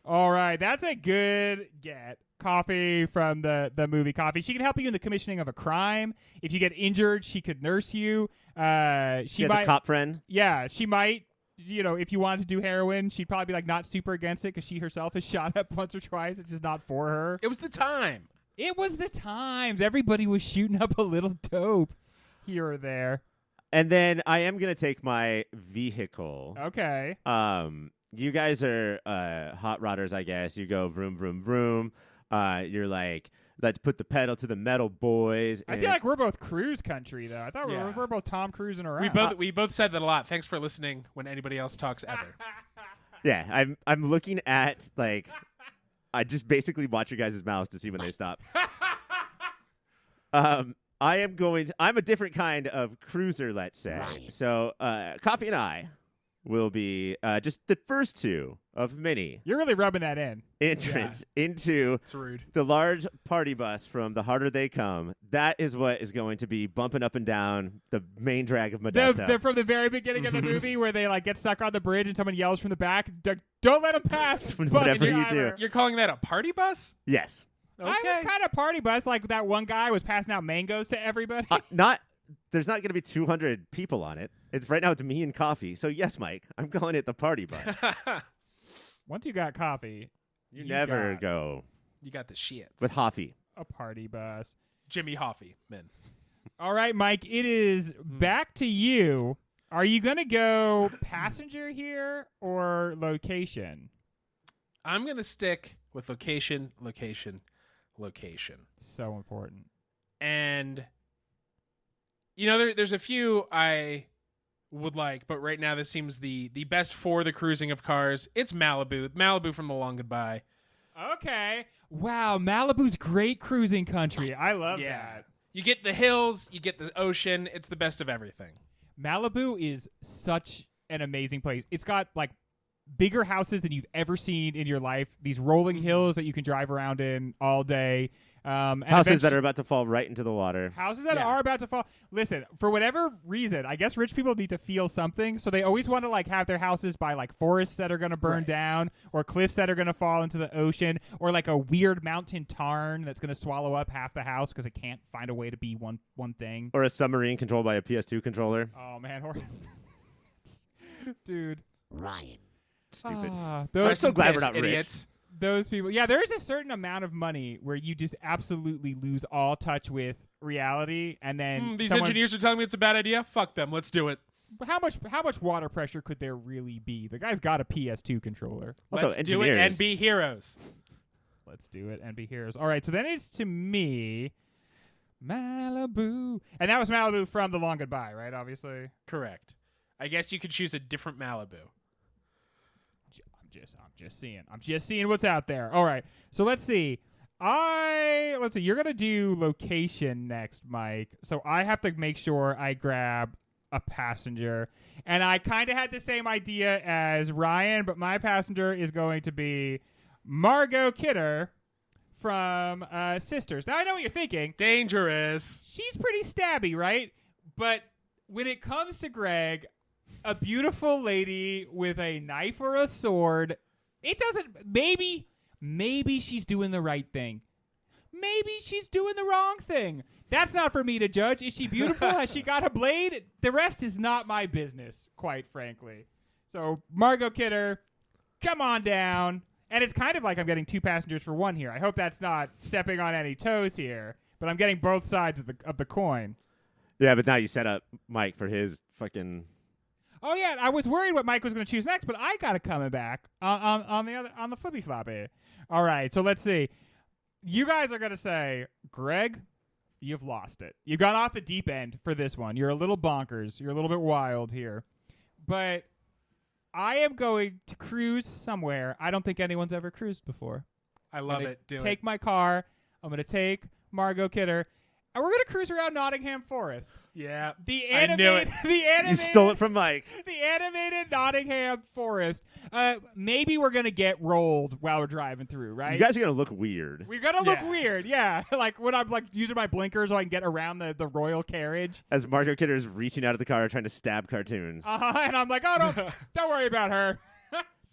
All right, that's a good get. Coffee from the movie Coffee. She can help you in the commissioning of a crime. If you get injured, she could nurse you. She has a cop friend. Yeah, she might. If you wanted to do heroin, she'd probably be like not super against it because she herself has shot up once or twice. It's just not for her. It was the time. It was the times. Everybody was shooting up a little dope here or there. And then I am going to take my vehicle. Okay. You guys are hot rodders, I guess. You go vroom, vroom, vroom. You're like, let's put the pedal to the metal, boys. I feel like we're both cruise country, though. I thought Yeah. we're both Tom cruising around. We both said that a lot. Thanks for listening when anybody else talks ever. Yeah, I'm looking at, like, I just basically watch your guys' mouths to see when they stop. I'm a different kind of cruiser, let's say. Right. So, Coffee and I will be just the first two of many You're really rubbing that in. entrants into It's rude. the large party bus from The Harder They Come. That is what is going to be bumping up and down the main drag of Modesto. They're from the very beginning of the movie where they like get stuck on the bridge and someone yells from the back, "Don't let them pass!" Whatever bus you do. driver." You're calling that a party bus? Yes. Okay. I was kind of party bus, like that one guy was passing out mangoes to everybody. There's not going to be 200 people on it. Right now it's me and coffee. So yes, Mike, I'm calling it the party bus. Once you got coffee, You never got go You got the shits. with Hoffy. a party bus. Jimmy Hoffa, man. All right, Mike, it is back to you. Are you going to go passenger here or location? I'm going to stick with location, location, location. So important. And, you know, there's a few I would like, but right now this seems the best for the cruising of cars. It's Malibu. Malibu from The Long Goodbye. Okay. Wow, Malibu's great cruising country. I love that. You get the hills, you get the ocean. It's the best of everything. Malibu is such an amazing place. It's got like bigger houses than you've ever seen in your life. These rolling hills that you can drive around in all day. And Houses that are about to fall right into the water. houses that Yeah. are about to fall. Listen, for whatever reason, I guess rich people need to feel something, so they always want to like have their houses by like forests that are going to burn Right. down, or cliffs that are going to fall into the ocean, or like a weird mountain tarn that's going to swallow up half the house because it can't find a way to be one thing. Or a submarine controlled by a PS2 controller. Oh man, dude. Ryan. Stupid. Ah, I'm those so glad we're Piss, not rich. idiots. those people. Yeah, there is a certain amount of money where you just absolutely lose all touch with reality, and then These someone- engineers are telling me it's a bad idea. Fuck them. Let's do it. How much water pressure could there really be? The guy's got a PS2 controller. Also, Let's do it engineers. and be heroes. Let's do it and be heroes. All right, so then it's to me, Malibu, and that was Malibu from The Long Goodbye, right? Obviously, Correct. I guess you could choose a different Malibu. I'm just seeing what's out there. All right, so let's see. You're gonna do location next, Mike. So I have to make sure I grab a passenger, and I kind of had the same idea as Ryan, but my passenger is going to be Margot Kidder from Sisters. Now I know what you're thinking. Dangerous. She's pretty stabby, right? But when it comes to Greg, a beautiful lady with a knife or a sword, it doesn't. Maybe she's doing the right thing. Maybe she's doing the wrong thing. That's not for me to judge. Is she beautiful? Has she got a blade? The rest is not my business, quite frankly. So, Margot Kidder, come on down. And it's kind of like I'm getting two passengers for one here. I hope that's not stepping on any toes here, but I'm getting both sides of the coin. Yeah, but now you set up Mike for his fucking. Oh yeah, I was worried what Mike was going to choose next, but I got it coming back on the flippy floppy. All right, so let's see. You guys are going to say, Greg, you've lost it. You've gone off the deep end for this one. You're a little bonkers. You're a little bit wild here. But I am going to cruise somewhere I don't think anyone's ever cruised before. I love it. Do Take my car. I'm going to take Margot Kidder. And we're going to cruise around Nottingham Forest. Yeah. The I knew animated, it. the animated, You stole it from Mike. the animated Nottingham Forest. Maybe we're gonna get rolled while we're driving through, right? You guys are going to look weird. We're gonna look Yeah. weird, yeah. Like when I'm like using my blinkers so I can get around the royal carriage. As Margot Kidder is reaching out of the car trying to stab cartoons. And I'm like, oh, don't worry about her.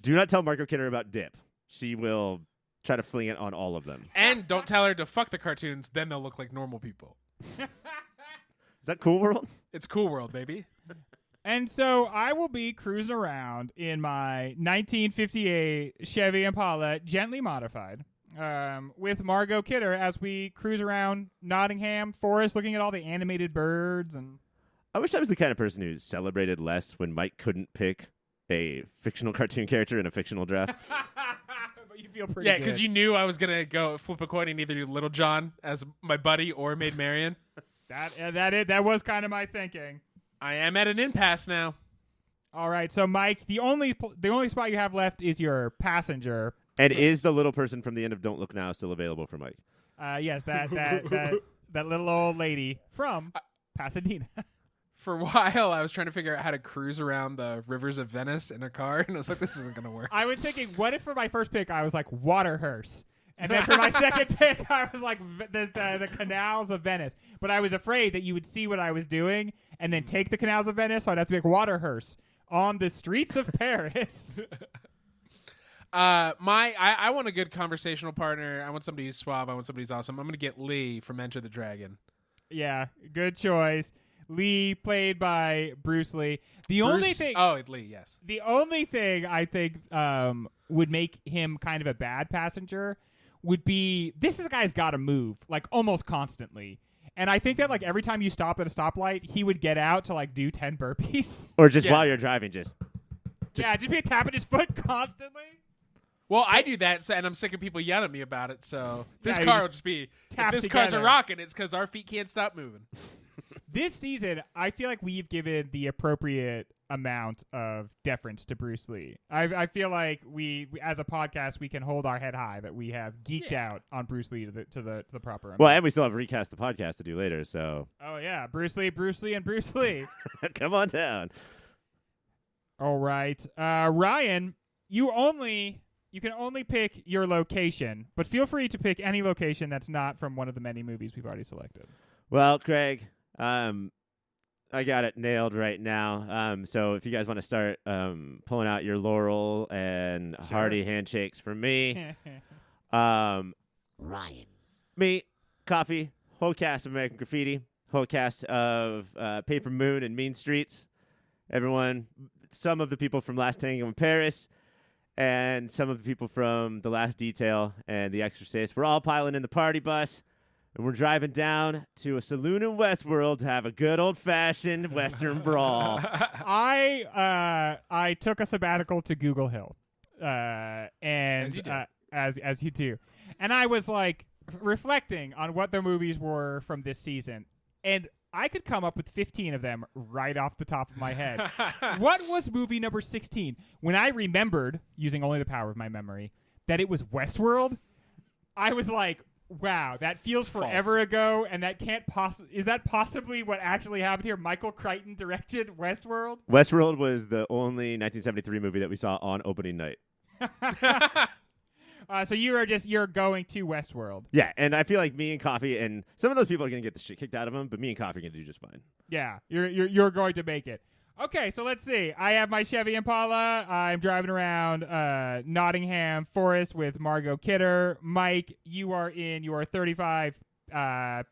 Do not tell Margot Kidder about dip. She will try to fling it on all of them. And don't tell her to fuck the cartoons, then they'll look like normal people. Is that Cool World? It's Cool World, baby. And so I will be cruising around in my 1958 Chevy Impala, gently modified, with Margot Kidder as we cruise around Nottingham Forest, looking at all the animated birds. And I wish I was the kind of person who celebrated less when Mike couldn't pick a fictional cartoon character in a fictional draft. but you feel pretty Yeah, good. because you knew I was going to go flip a coin and either do Little John as my buddy or Maid Marian. That was kind of my thinking. I am at an impasse now. All right, so Mike, the only spot you have left is your passenger. And is the little person from the end of Don't Look Now still available for Mike? Yes, that little old lady from Pasadena. For a while, I was trying to figure out how to cruise around the rivers of Venice in a car, and I was like, this isn't going to work. I was thinking, what if for my first pick, I was like, water hearse? And then for my second pick, I was like, the canals of Venice. But I was afraid that you would see what I was doing and then take the canals of Venice, so I'd have to pick water hearse on the streets of Paris. I want a good conversational partner. I want somebody who's suave. I want somebody who's awesome. I'm going to get Lee from Enter the Dragon. Yeah, good choice. Lee, played by Bruce Lee. Only thing I think would make him kind of a bad passenger would be this guy's got to move like almost constantly. And I think that like every time you stop at a stoplight, he would get out to like do 10 burpees. Or just while you're driving, just be tapping his foot constantly. Well, I do that, and I'm sick of people yelling at me about it. So this Yeah, car will just be, if this car's a together. rocking, it's because our feet can't stop moving. This season, I feel like we've given the appropriate amount of deference to Bruce Lee. I feel like we as a podcast, we can hold our head high that we have geeked out on Bruce Lee to the proper amount. Well, and we still have Recast the podcast to do later, so. Oh, yeah. Bruce Lee, and Bruce Lee. Come on down. All right. Ryan, you can only pick your location, but feel free to pick any location that's not from one of the many movies we've already selected. Well, Craig, I got it nailed right now. So if you guys want to start pulling out your laurel and hearty handshakes for me, Ryan. me, Coffee, whole cast of American Graffiti, whole cast of Paper Moon and Mean Streets, everyone, some of the people from Last Tango in Paris, and some of the people from The Last Detail and The Exorcist. We're all piling in the party bus, and we're driving down to a saloon in Westworld to have a good old-fashioned Western brawl. I took a sabbatical to Google Hill, and as you do, and I was like reflecting on what the movies were from this season, and I could come up with 15 of them right off the top of my head. What was movie number 16? When I remembered, using only the power of my memory, that it was Westworld, I was like, wow, that feels forever ago, and that can't is that possibly what actually happened here? Michael Crichton directed Westworld? Westworld was the only 1973 movie that we saw on opening night. So you're going to Westworld. Yeah, and I feel like me and Coffee, and some of those people are going to get the shit kicked out of them, but me and Coffee are going to do just fine. Yeah, you're going to make it. Okay, so let's see. I have my Chevy Impala. I'm driving around Nottingham Forest with Margot Kidder. Mike, you are in your 35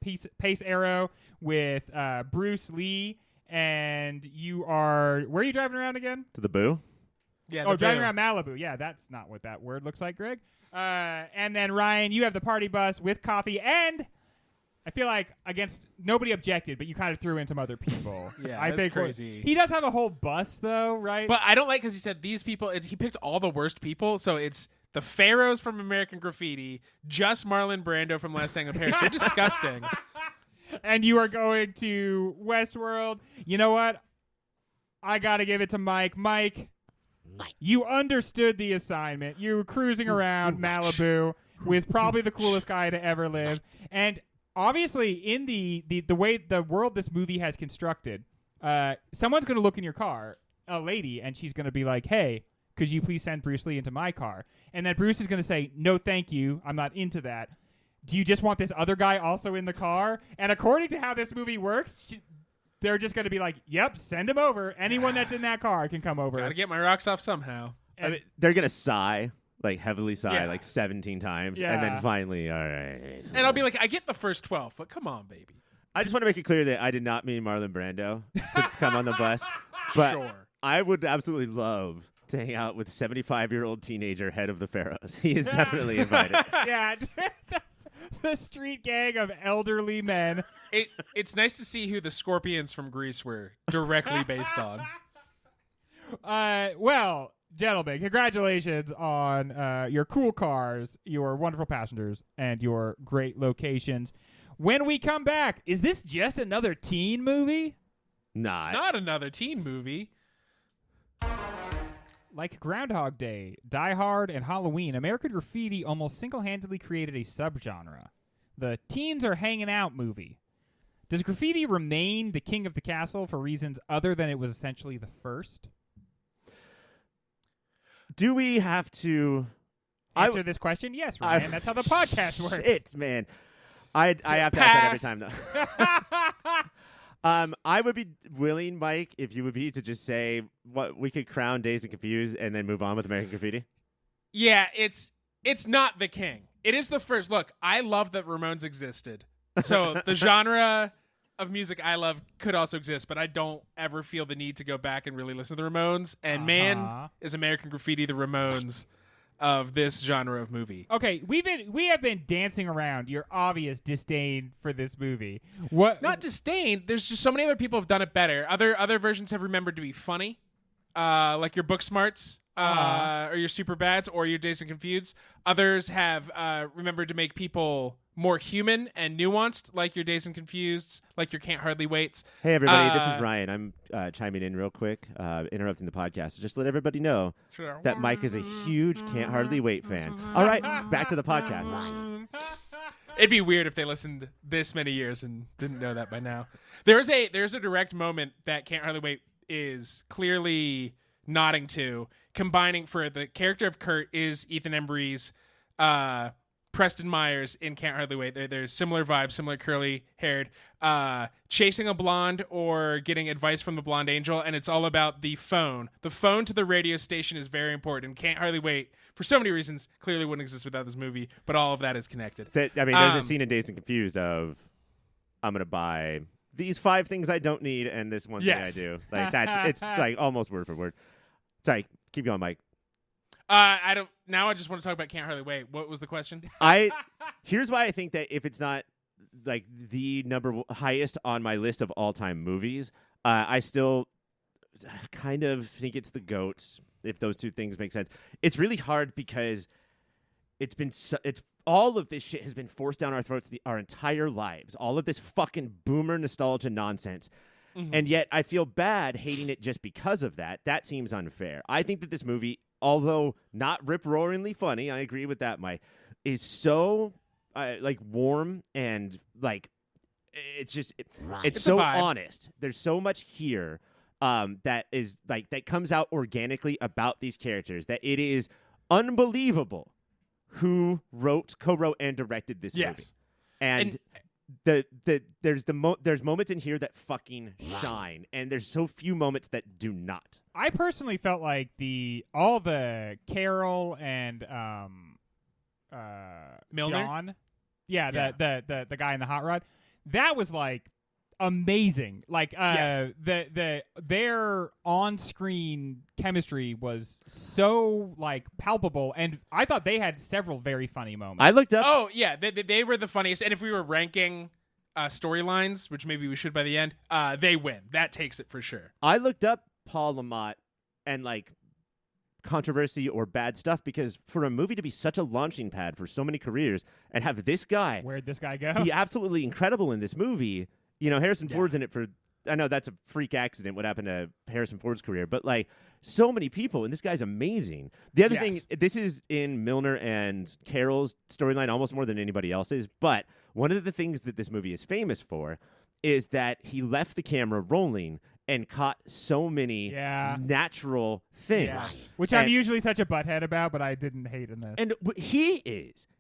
Pace Arrow with Bruce Lee, and you are... Where are you driving around again? To the Boo? Yeah. Driving around Malibu. Yeah, that's not what that word looks like, Greg. And then Ryan, you have the party bus with Coffee, and I feel like nobody objected, but you kind of threw in some other people. Yeah, I that's think crazy. He does have a whole bus, though, right? But I don't like because he said these people. He picked all the worst people, so it's the Pharaohs from American Graffiti, just Marlon Brando from Last Tango in Paris. They're disgusting. And you are going to Westworld. You know what? I got to give it to Mike. Mike, you understood the assignment. You were cruising around Malibu with probably the coolest guy to ever live. And obviously, in the way the world this movie has constructed, someone's going to look in your car, a lady, and she's going to be like, hey, could you please send Bruce Lee into my car? And then Bruce is going to say, no, thank you. I'm not into that. Do you just want this other guy also in the car? And according to how this movie works, they're just going to be like, yep, send him over. Anyone that's in that car can come over. Gotta get my rocks off somehow. I mean, they're going to sigh, like heavily sigh, Yeah. like 17 times. Yeah. And then finally, all right. And I'll be like, I get the first 12, but come on, baby. I just want to make it clear that I did not mean Marlon Brando to come on the bus. But Sure. I would absolutely love to hang out with 75-year-old teenager head of the Pharaohs. He is definitely invited. Yeah, that's the street gang of elderly men. It's nice to see who the Scorpions from Greece were directly based on. Well, gentlemen, congratulations on your cool cars, your wonderful passengers, and your great locations. When we come back, is this just another teen movie? Not another teen movie. Like Groundhog Day, Die Hard, and Halloween, American Graffiti almost single-handedly created a subgenre. The teens are hanging out movie. Does graffiti remain the king of the castle for reasons other than it was essentially the first? Do we have to answer this question? Yes, Ryan. That's how the podcast works. Shit, man. I have to ask that every time, though. I would be willing, Mike, if you would be to just say what we could crown Dazed and Confused and then move on with American Graffiti. Yeah, it's not the king. It is the first. Look, I love that Ramones existed. So the genre of music I love could also exist, but I don't ever feel the need to go back and really listen to the Ramones. And man, is American Graffiti the Ramones of this genre of movie. Okay, we have been dancing around your obvious disdain for this movie. What? Not disdain. There's just so many other people have done it better. Other versions have remembered to be funny, like your Book Smarts, or your Super Bads, or your Dazed and Confused. Others have remembered to make people more human and nuanced, like your Dazed and Confused, like your Can't Hardly Waits. Hey, everybody, this is Ryan. I'm chiming in real quick, interrupting the podcast. Just let everybody know that Mike is a huge Can't Hardly Wait fan. All right, back to the podcast. It'd be weird if they listened this many years and didn't know that by now. There's a direct moment that Can't Hardly Wait is clearly nodding to, combining for the character of Kurt is Ethan Embry's Preston Myers in Can't Hardly Wait. There's similar vibes, similar curly-haired, chasing a blonde or getting advice from the blonde angel, and it's all about the phone. The phone to the radio station is very important. Can't Hardly Wait, for so many reasons, clearly wouldn't exist without this movie, but all of that is connected. There's a scene in Dazed and Confused of, I'm going to buy these 5 things I don't need and this one thing I do. Like it's like almost word for word. Sorry, keep going, Mike. I don't. Now I just want to talk about Can't Hardly Wait. What was the question? Here's why I think that if it's not like the highest on my list of all-time movies, I still kind of think it's the GOAT. If those two things make sense, it's really hard because it's all of this shit has been forced down our throats our entire lives. All of this fucking boomer nostalgia nonsense. Mm-hmm. And yet I feel bad hating it just because of that. That seems unfair. I think that this movie, although not rip-roaringly funny, I agree with that, Mike, is so warm and like it's so honest. There's so much here that is like that comes out organically about these characters that it is unbelievable who co-wrote and directed this movie. And there's moments in here that fucking shine, and there's so few moments that do not. I personally felt like all the Carol and Milner? John, the guy in the hot rod, that was like amazing. Like their on-screen chemistry was so like palpable, and I thought they had several very funny moments. I looked up. Oh yeah, they were the funniest. And if we were ranking storylines, which maybe we should by the end, they win. That takes it for sure. I looked up Paul Lamont and like controversy or bad stuff, because for a movie to be such a launching pad for so many careers and have this guy, where'd this guy go? Be absolutely incredible in this movie. You know, Harrison Ford's in it for, I know that's a freak accident what happened to Harrison Ford's career, but like so many people, and this guy's amazing. The other thing, this is in Milner and Carol's storyline almost more than anybody else's, but one of the things that this movie is famous for is that he left the camera rolling and caught so many natural things. Yes. Which I'm usually such a butthead about, but I didn't hate in this. And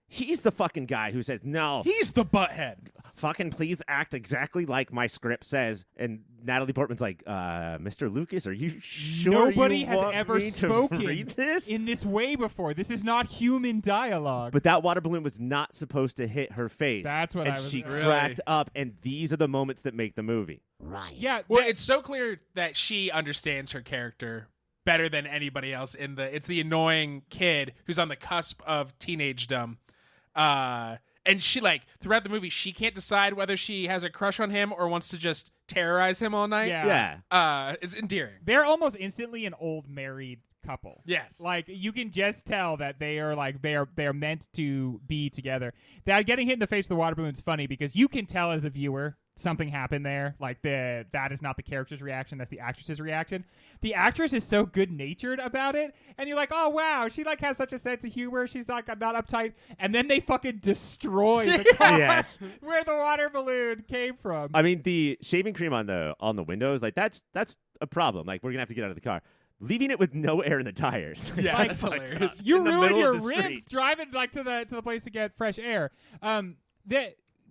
he's the fucking guy who says, no. He's the butthead. Fucking please act exactly like my script says. And Natalie Portman's like, Mr. Lucas, are you sure Nobody has want ever me spoken to read this? in this way before. This is not human dialogue. But that water balloon was not supposed to hit her face. That's what and I was... she really? cracked up, and these are the moments that make the movie. Right. Yeah. Well, it's so clear that she understands her character better than anybody else it's the annoying kid who's on the cusp of teenagedom. And she, like, throughout the movie, she can't decide whether she has a crush on him or wants to just terrorize him all night. Yeah. It's endearing. They're almost instantly an old married couple. Yes. Like, you can just tell that they are meant to be together. That getting hit in the face with the water balloon is funny because you can tell as a viewer something happened there. Like that is not the character's reaction, that's the actress's reaction. The actress is so good-natured about it, and you're like, oh wow, she like has such a sense of humor, she's not uptight, and then they fucking destroy the car Yes. where the water balloon came from. I mean, the shaving cream on the windows, like that's a problem. Like, we're gonna have to get out of the car. Leaving it with no air in the tires. Yeah, Like, that's hilarious. You in the ruined middle your of the rims street. driving like to the place to get fresh air.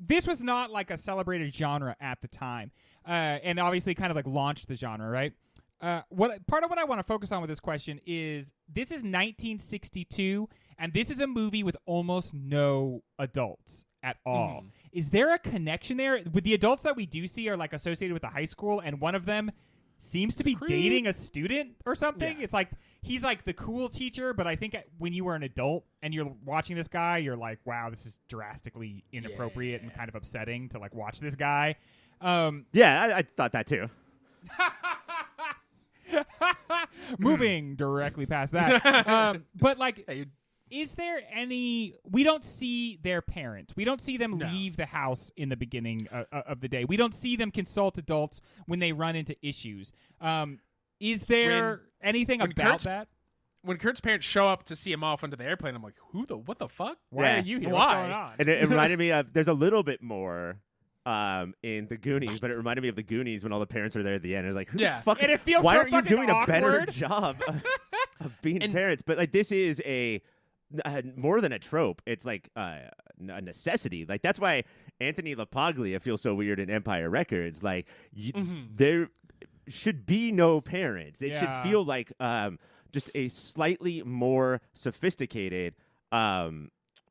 This was not like a celebrated genre at the time, and obviously kind of like launched the genre, right? Part of what I want to focus on with this question is this is 1962, and this is a movie with almost no adults at all. Is there a connection there? With the adults that we do see are like associated with the high school, and one of them seems to be dating a student or something. Yeah. It's like he's like the cool teacher, but I think when you were an adult and you're watching this guy, you're like, wow, this is drastically inappropriate and kind of upsetting to like watch this guy. Yeah, I thought that too. Moving directly past that. But like, Hey, is there any? We don't see their parents. We don't see them leave the house in the beginning of the day. We don't see them consult adults when they run into issues. Is there anything about that? when Kurt's parents show up to see him off onto the airplane, I'm like, what the fuck? Why Yeah. are you here? Why? What's going on? And it reminded me of, there's a little bit more in the Goonies, but it reminded me of the Goonies when all the parents are there at the end. It was like, who Yeah. the fuck? And it feels why so aren't you fucking doing a better awkward. job of being And- parents? But like, this is a more than a trope. It's like a necessity. Like, that's why Anthony LaPaglia feels so weird in Empire Records. Like, there should be no parents. It should Yeah. feel like just a slightly more sophisticated, what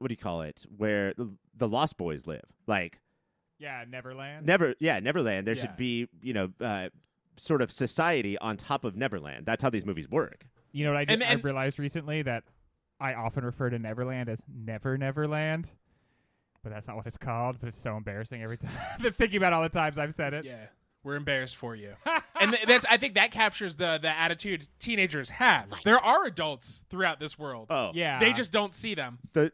do you call it, where the Lost Boys live. Like, Yeah, Neverland. Neverland. There Yeah. should be, sort of society on top of Neverland. That's how these movies work. You know what I did? And- I realized recently that I often refer to Neverland as Neverland, but that's not what it's called. But it's so embarrassing every time. I'm thinking about all the times I've said it. Yeah, we're embarrassed for you. And I think that captures the attitude teenagers have. There are adults throughout this world. Oh, Yeah. They just don't see them The,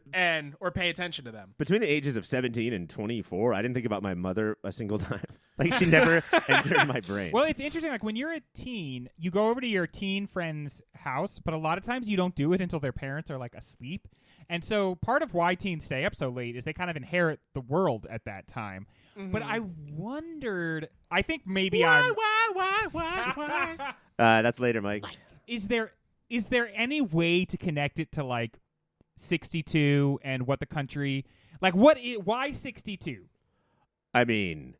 or pay attention to them. between the ages of 17 and 24, I didn't think about my mother a single time. Like, she never entered my brain. Well, it's interesting. Like when you're a teen, you go over to your teen friend's house, but a lot of times you don't do it until their parents are like asleep. And so part of why teens stay up so late is they kind of inherit the world at that time. But I wondered. I think maybe I'm. Why? That's later, Mike. Is there any way to connect it to like 62 and what the country like? Why 62? I mean,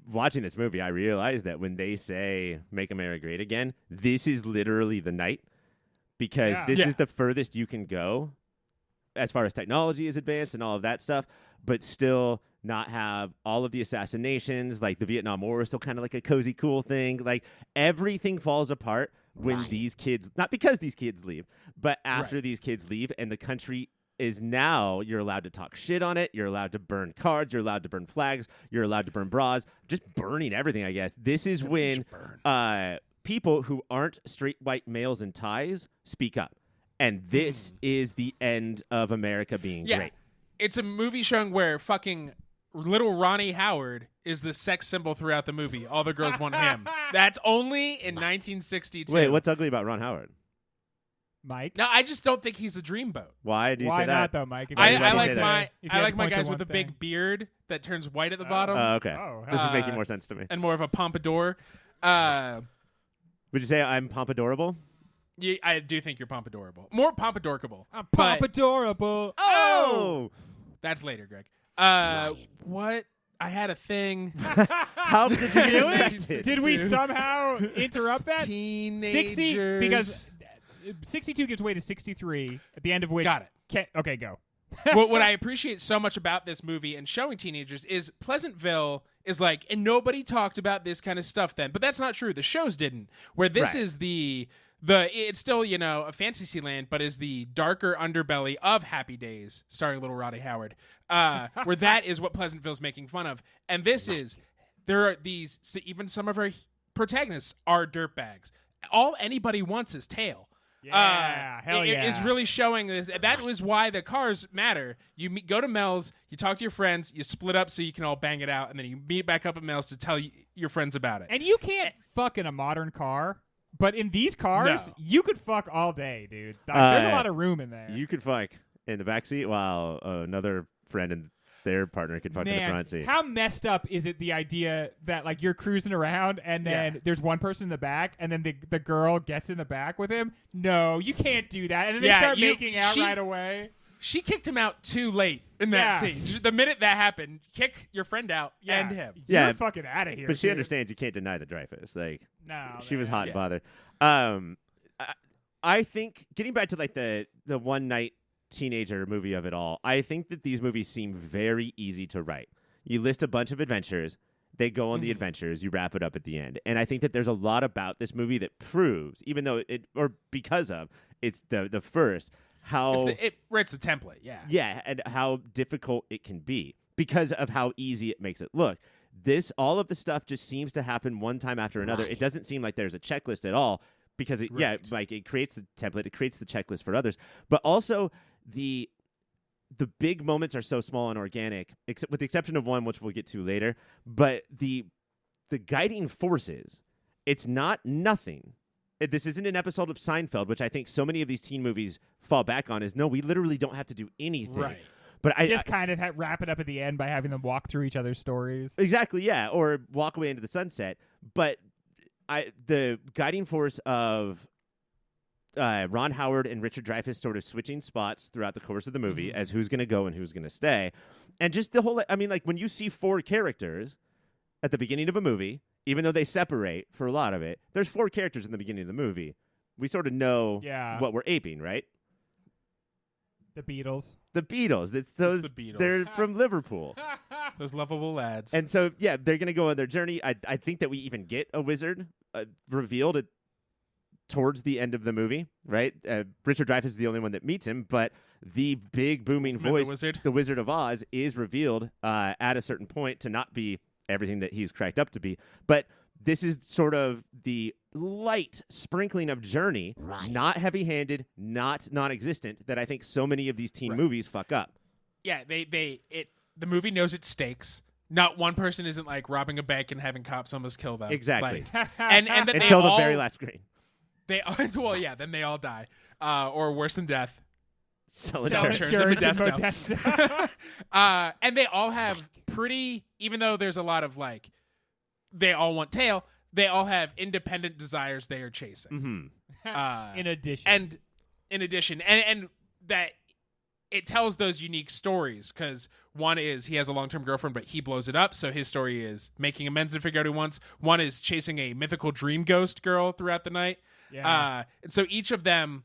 watching this movie, I realized that when they say "Make America Great Again," this is literally the night, because Yeah. this Yeah. is the furthest you can go as far as technology is advanced and all of that stuff, but still not have all of the assassinations. Like, the Vietnam War is still kind of like a cozy, cool thing. Like, everything falls apart when these kids, not because these kids leave, but after these kids leave, and the country is now, you're allowed to talk shit on it. You're allowed to burn cards. You're allowed to burn flags. You're allowed to burn bras. Just burning everything, I guess. This is when people who aren't straight white males in ties speak up. And this is the end of America being great. It's a movie showing where fucking little Ronnie Howard is the sex symbol throughout the movie. All the girls want him. That's only in 1962. Wait, what's ugly about Ron Howard? Mike? No, I just don't think he's a dreamboat. Why do you Why say not that? though, Mike? If Why you do I you like say my that? If you I had like to my point to guys one with a thing. big beard that turns white at the bottom Okay. Oh, This is Uh, making more sense to me. and more of a pompadour. Would you say I'm pompadourable? Yeah, I do think you're pompadourable. More pompadourkable. I'm but adorable. Oh! that's later, Greg. What? I had a thing. How did you get Really? distracted? Did we somehow interrupt that? Teenagers. 60 because 62 gives way to 63 at the end of which Got it. Okay, go. what I appreciate so much about this movie and showing teenagers is Pleasantville is like, and nobody talked about this kind of stuff then, but that's not true. The shows didn't. Where this Right. is it's still, a fantasy land, but is the darker underbelly of Happy Days, starring little Ronnie Howard, where that is what Pleasantville's making fun of. And there are these, so even some of our protagonists are dirtbags. All anybody wants is tail. Yeah, hell it yeah. is really showing this. That was why the cars matter. You go to Mel's, you talk to your friends, you split up so you can all bang it out, and then you meet back up at Mel's to tell your friends about it. And you can't fuck in a modern car, but in these cars, No. you could fuck all day, dude. There's a lot of room in there. You could fuck in the back seat while another friend and their partner could fuck in the front seat. How messed up is it, the idea that like you're cruising around and then there's one person in the back and then the girl gets in the back with him? No, you can't do that. And then they start making out right away. She kicked him out too late in that scene. The minute that happened, kick your friend out and him. You're fucking out of here. But she dude. understands you can't deny the Dreyfus. Like, No, she was man. hot and bothered. I think getting back to like the one night teenager movie of it all, I think that these movies seem very easy to write. You list a bunch of adventures, they go on the adventures, you wrap it up at the end. And I think that there's a lot about this movie that proves, even though because of it's the first, how it writes the template, and how difficult it can be because of how easy it makes it look. All of the stuff just seems to happen one time after another. Right. It doesn't seem like there's a checklist at all because it creates the template, it creates the checklist for others, but also the big moments are so small and organic, except with the exception of one, which we'll get to later. But the guiding forces, it's not nothing. This isn't an episode of Seinfeld, which I think so many of these teen movies fall back on. Is no, we literally don't have to do anything. Right. But I just kind of wrap it up at the end by having them walk through each other's stories. Exactly, yeah, or walk away into the sunset. But the guiding force of Ron Howard and Richard Dreyfuss sort of switching spots throughout the course of the movie as who's going to go and who's going to stay. And just the whole, I mean, like when you see four characters at the beginning of a movie, even though they separate for a lot of it, there's four characters in the beginning of the movie. We sort of know what we're aping, right? The Beatles. The Beatles. It's those. the Beatles. They're from Liverpool. Those lovable lads. And so, yeah, they're going to go on their journey. I think that we even get a wizard revealed towards the end of the movie, right? Richard Dreyfuss is the only one that meets him, but the big booming Wolfman, voice, the Wizard of Oz, is revealed at a certain point to not be everything that he's cracked up to be. But this is sort of the light sprinkling of journey, not heavy-handed, not non-existent, that I think so many of these teen movies fuck up. Yeah, the movie knows its stakes. Not one person isn't like robbing a bank and having cops almost kill them. Exactly. Like, and that until the very last screen. Then they all die, or worse than death. Sell insurance insurance. in Modesto. And they all have pretty, even though there's a lot of like, they all want tail, they all have independent desires they are chasing. In addition. And that it tells those unique stories, because one is he has a long-term girlfriend, but he blows it up. So his story is making amends and figure out who he wants. One is chasing a mythical dream ghost girl throughout the night. Yeah. And so each of them,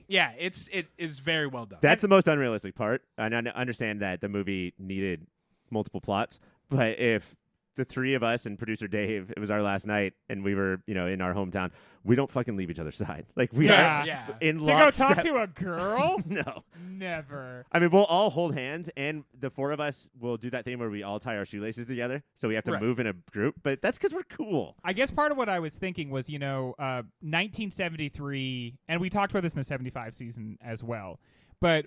yeah, it is very well done. That's the most unrealistic part. And I understand that the movie needed multiple plots, but if the three of us and producer Dave, it was our last night, and we were, in our hometown, we don't fucking leave each other's side. Like we are in to lockstep. go talk to a girl? No, never. I mean, we'll all hold hands, and the four of us will do that thing where we all tie our shoelaces together, so we have to move in a group. But that's because we're cool. I guess part of what I was thinking was, 1973, and we talked about this in the 75 season as well. But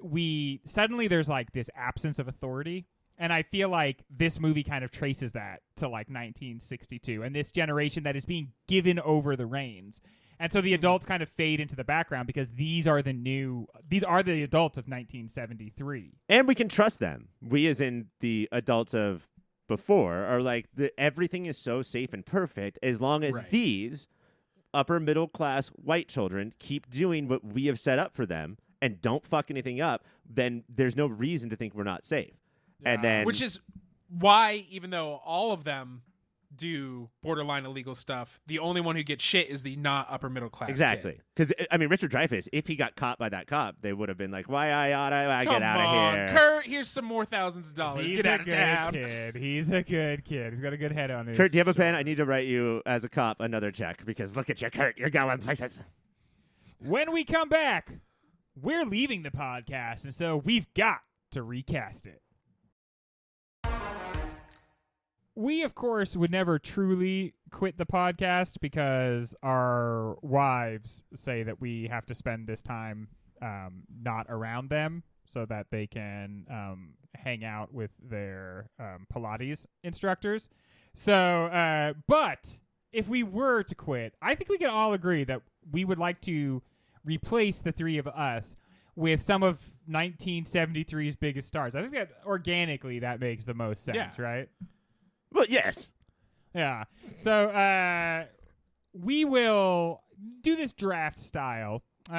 suddenly there's like this absence of authority. And I feel like this movie kind of traces that to like 1962 and this generation that is being given over the reins. And so the adults kind of fade into the background because these are the adults of 1973. And we can trust them. We, as in the adults of before, are like, everything is so safe and perfect as long as these upper middle class white children keep doing what we have set up for them and don't fuck anything up, then there's no reason to think we're not safe. And then, which is why, even though all of them do borderline illegal stuff, the only one who gets shit is the not upper middle class. Exactly. Because, I mean, Richard Dreyfuss, if he got caught by that cop, they would have been like, why ought I get out of here? Kurt, here's some more thousands of dollars. Get out of town. He's a good kid. He's got a good head on his. Kurt, do you have a pen? I need to write you, as a cop, another check, because look at you, Kurt. You're going places. When we come back, we're leaving the podcast, and so we've got to recast it. we, of course, would never truly quit the podcast because our wives say that we have to spend this time not around them so that they can hang out with their Pilates instructors. So, but if we were to quit, I think we can all agree that we would like to replace the three of us with some of 1973's biggest stars. I think that organically that makes the most sense, right? Well, yes. Yeah. So we will do this draft style. 2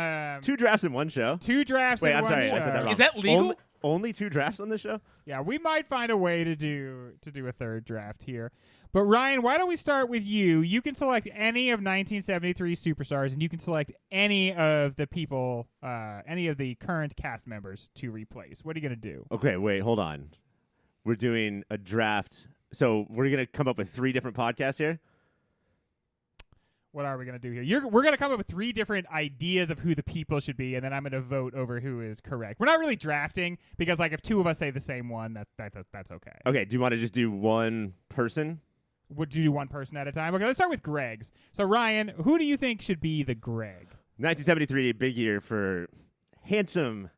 drafts in one show. 2 drafts Wait, in I'm one sorry. show. I said that wrong. Is that legal? Only 2 drafts on this show? Yeah, we might find a way to do a third draft here. But Ryan, why don't we start with you? You can select any of 1973 superstars, and you can select any of the people, any of the current cast members to replace. What are you going to do? Okay, wait, hold on. We're doing a draft. So we're going to come up with 3 different podcasts here? What are we going to do here? We're going to come up with 3 different ideas of who the people should be, and then I'm going to vote over who is correct. We're not really drafting because, like, if 2 of us say the same one, that's okay. Okay, do you want to just do one person? Would you do one person at a time? Okay, let's start with Greg's. So, Ryan, who do you think should be the Greg? 1973, big year for handsome,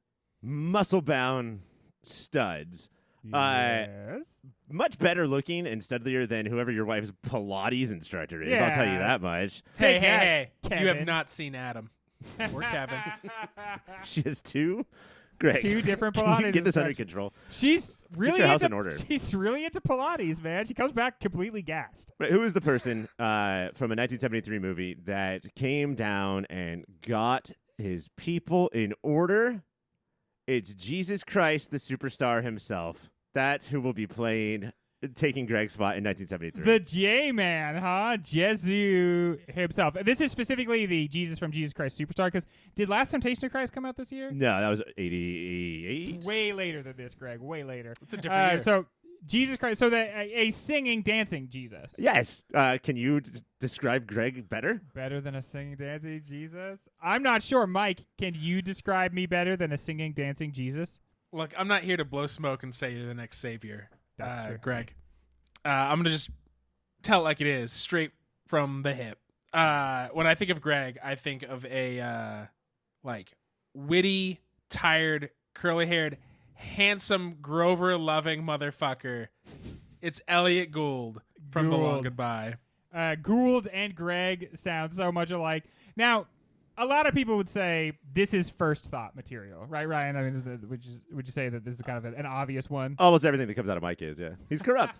muscle-bound studs. Yes. Much better looking and studlier than whoever your wife's Pilates instructor is. I'll tell you Yeah. that much. Say Hey, that, you have Kevin. not seen Adam or Kevin. She has 2. Greg, 2 different can Pilates you get this under instructors. control? She's really your house into, in order. She's really into Pilates, man. She comes back completely gassed. But who is the person from a 1973 movie that came down and got his people in order? It's Jesus Christ, the superstar himself. That's who will be taking Greg's spot in 1973. The J-Man, huh? Jesu himself. This is specifically the Jesus from Jesus Christ Superstar, because did Last Temptation of Christ come out this year? No, that was 88. Way later than this, Greg. Way later. It's a different year. So Jesus Christ. So a singing, dancing Jesus. Yes. Can you describe Greg better? Better than a singing, dancing Jesus? I'm not sure. Mike, can you describe me better than a singing, dancing Jesus? Look, I'm not here to blow smoke and say you're the next savior, That's true. Greg. I'm going to just tell it like it is, straight from the hip. When I think of Greg, I think of a witty, tired, curly-haired, handsome, Grover-loving motherfucker. It's Elliot Gould from The Long Gould. Goodbye. Gould and Greg sound so much alike. Now, a lot of people would say this is first thought material, right, Ryan? I mean, would you say that this is kind of an obvious one? Almost everything that comes out of Mike is, yeah. He's corrupt.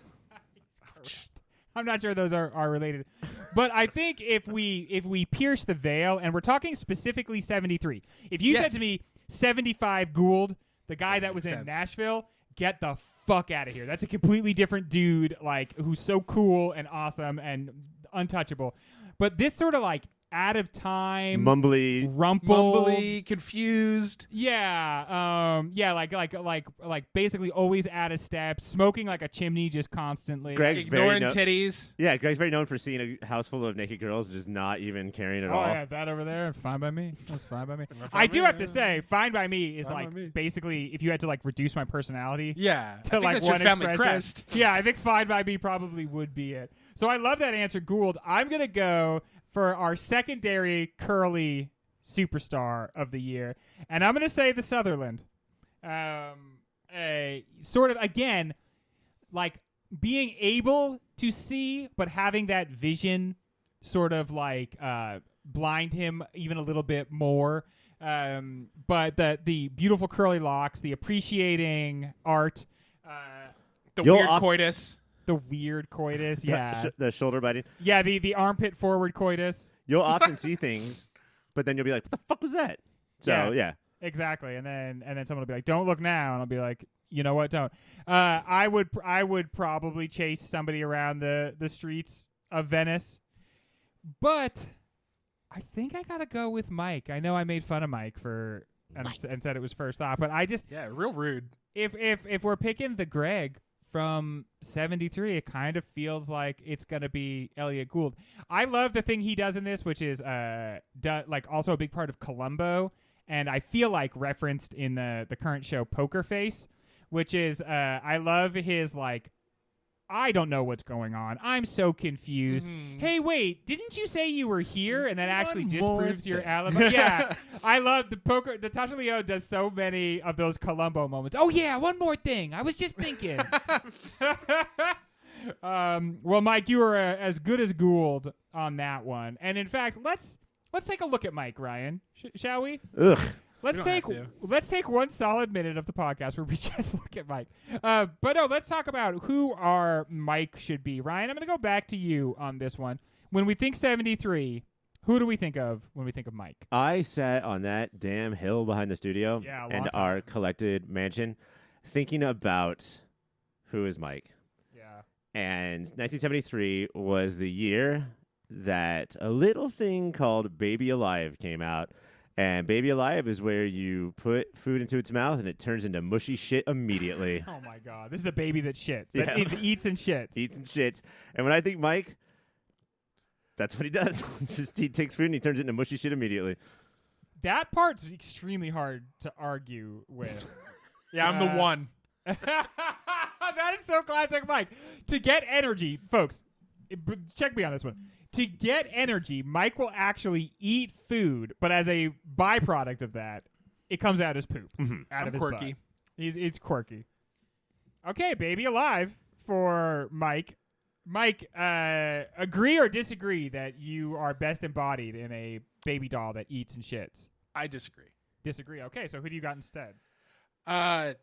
I'm not sure those are related, but I think if we pierce the veil, and we're talking specifically 73. If you Yes. said to me 75 Gould, the guy that was in sense. Nashville, get the fuck out of here. That's a completely different dude, like, who's so cool and awesome and untouchable. But this sort of like out of time, Mumbly. rumpled, Mumbly, confused. like basically always out of step, smoking like a chimney just constantly. Greg's Ignoring very titties. Yeah, Greg's very known for seeing a house full of naked girls and just not even caring at Oh all. yeah, that over there, fine by me. That's fine by me. I do have to say, fine by me is Fine like by me. basically if you had to like reduce my personality Yeah. to I think like that's one your family expression. crest. Yeah, I think fine by me probably would be it. So I love that answer, Gould. I'm gonna go for our secondary curly superstar of the year, and I'm gonna say the Sutherland. Sort of again, like being able to see, but having that vision sort of like blind him even a little bit more. But the beautiful curly locks, the appreciating art, The You'll weird off- coitus. the weird coitus, yeah, The shoulder biting. yeah, the armpit forward coitus, You'll often see things, but then you'll be like, what the fuck was that? So, yeah. exactly. And then someone will be like, "Don't look now," and I'll be like, "You know what? Don't." I would probably chase somebody around the streets of Venice, but I think I gotta go with Mike. I know I made fun of Mike for and said it was first thought, but I just Yeah, real rude. if we're picking the Greg from 73, it kind of feels like it's gonna be Elliot Gould. I love the thing he does in this, which is like also a big part of Columbo, and I feel like referenced in the current show Poker Face, which is I love his like I don't know what's going on. I'm so confused. Hey, wait, didn't you say you were here? And that actually disproves your alibi. Yeah, I love Natasha Lyonne does so many of those Columbo moments. Oh yeah, one more thing. I was just thinking. Well, Mike, you were as good as Gould on that one. And in fact, let's take a look at Mike, Ryan. Shall we? Ugh. Let's take 1 solid minute of the podcast where we just look at Mike. But no, let's talk about who our Mike should be. Ryan, I'm going to go back to you on this one. When we think 73, who do we think of when we think of Mike? I sat on that damn hill behind the studio and our collected mansion thinking about who is Mike. Yeah. And 1973 was the year that a little thing called Baby Alive came out. And Baby Alive is where you put food into its mouth and it turns into mushy shit immediately. Oh, my God. This is a baby that shits. That eats and shits. Eats and shits. And when I think Mike, that's what he does. He takes food and he turns it into mushy shit immediately. That part's extremely hard to argue with. Yeah, I'm the one. That is so classic Mike. To get energy, folks, check me on this one. To get energy, Mike will actually eat food, but as a byproduct of that, it comes out as poop. Out of his quirky. butt. It's quirky. Okay, Baby Alive for Mike. Mike, agree or disagree that you are best embodied in a baby doll that eats and shits? I disagree. Disagree. Okay, so who do you got instead? The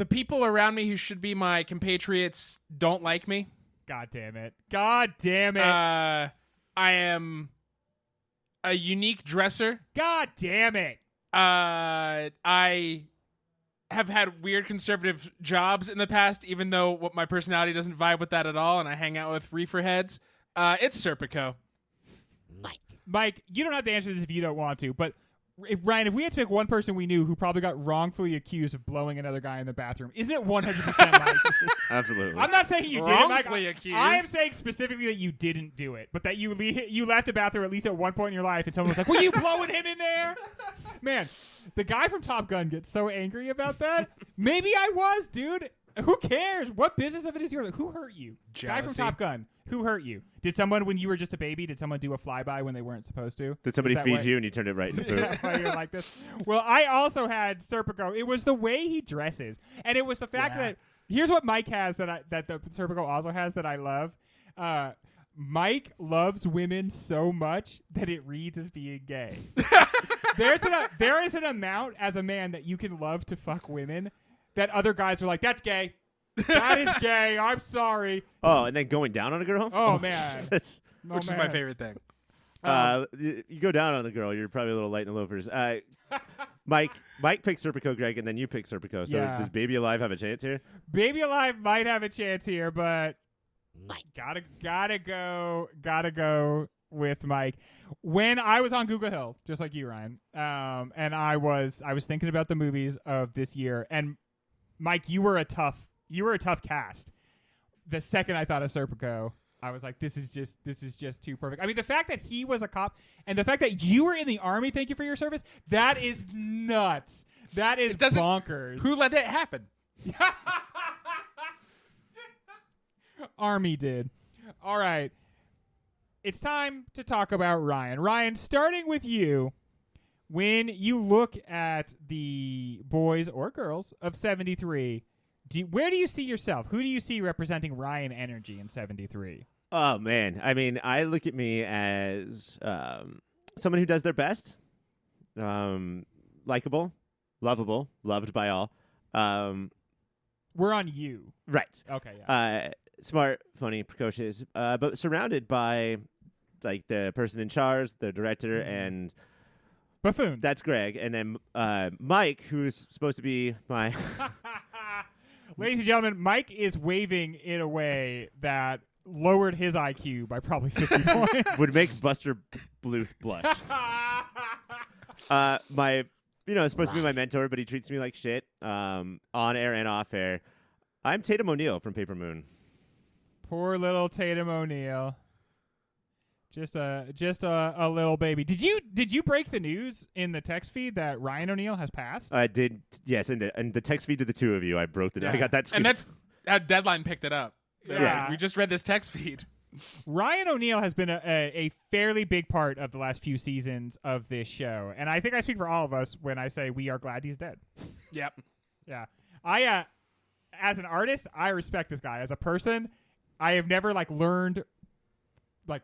people around me who should be my compatriots don't like me. God damn it. God damn it. I am a unique dresser. God damn it. I have had weird conservative jobs in the past, even though what my personality doesn't vibe with that at all, and I hang out with reefer heads. It's Serpico. Mike, you don't have to answer this if you don't want to, but Ryan, if we had to pick one person we knew who probably got wrongfully accused of blowing another guy in the bathroom, isn't it 100% Mike? Absolutely. I'm not saying you did it, Mike. Accused. I am saying specifically that you didn't do it, but that you left a bathroom at least at one point in your life, and someone was like, "Were you blowing him in there?" Man, the guy from Top Gun gets so angry about that. Maybe I was, dude. Who cares? What business of it is yours? Who hurt you? Jealousy. Guy from Top Gun. Who hurt you? Did someone, when you were just a baby, did someone do a flyby when they weren't supposed to? Did somebody feed you and you turned it right into food? Is that why you're like this? Well, I also had Serpico. It was the way he dresses, and it was the fact that here's what Mike has that the Serpico also has that I love. Mike loves women so much that it reads as being gay. There is an amount as a man that you can love to fuck women that other guys are like, that's gay. That is gay. I'm sorry. Oh, and then going down on a girl? Oh, man. Which is my favorite thing. You go down on the girl, you're probably a little light in the loafers. Mike picked Serpico, Greg, and then you picked Serpico. So does Baby Alive have a chance here? Baby Alive might have a chance here, but Mike gotta go with Mike. When I was on Google Hill, just like you, Ryan, and I was thinking about the movies of this year, and Mike, you were a tough cast. The second I thought of Serpico, I was like, this is just too perfect. I mean, the fact that he was a cop and the fact that you were in the Army, thank you for your service, that is nuts. That is bonkers. Who let that happen? Army did. All right. It's time to talk about Ryan. Ryan, starting with you, when you look at the boys or girls of 73, where do you see yourself? Who do you see representing Ryan energy in 73? Oh, man. I mean, I look at me as someone who does their best, likable, lovable, loved by all. We're on you. Right. Okay, yeah. Smart, funny, precocious, but surrounded by like the person in charge, the director, and buffoon. That's Greg. And then Mike, who's supposed to be my... Ladies and gentlemen, Mike is waving in a way that lowered his IQ by probably 50 points. Would make Buster Bluth blush. Supposed to be my mentor, but he treats me like shit on air and off air. I'm Tatum O'Neal from Paper Moon. Poor little Tatum O'Neal. Just a little baby. Did you break the news in the text feed that Ryan O'Neal has passed? I did. Yes, and the text feed to the two of you, I broke the. Yeah. I got that. Scoop. And that's how Deadline picked it up. Yeah. We just read this text feed. Ryan O'Neal has been a fairly big part of the last few seasons of this show, and I think I speak for all of us when I say we are glad he's dead. Yep. Yeah. I as an artist, I respect this guy. As a person, I have never learned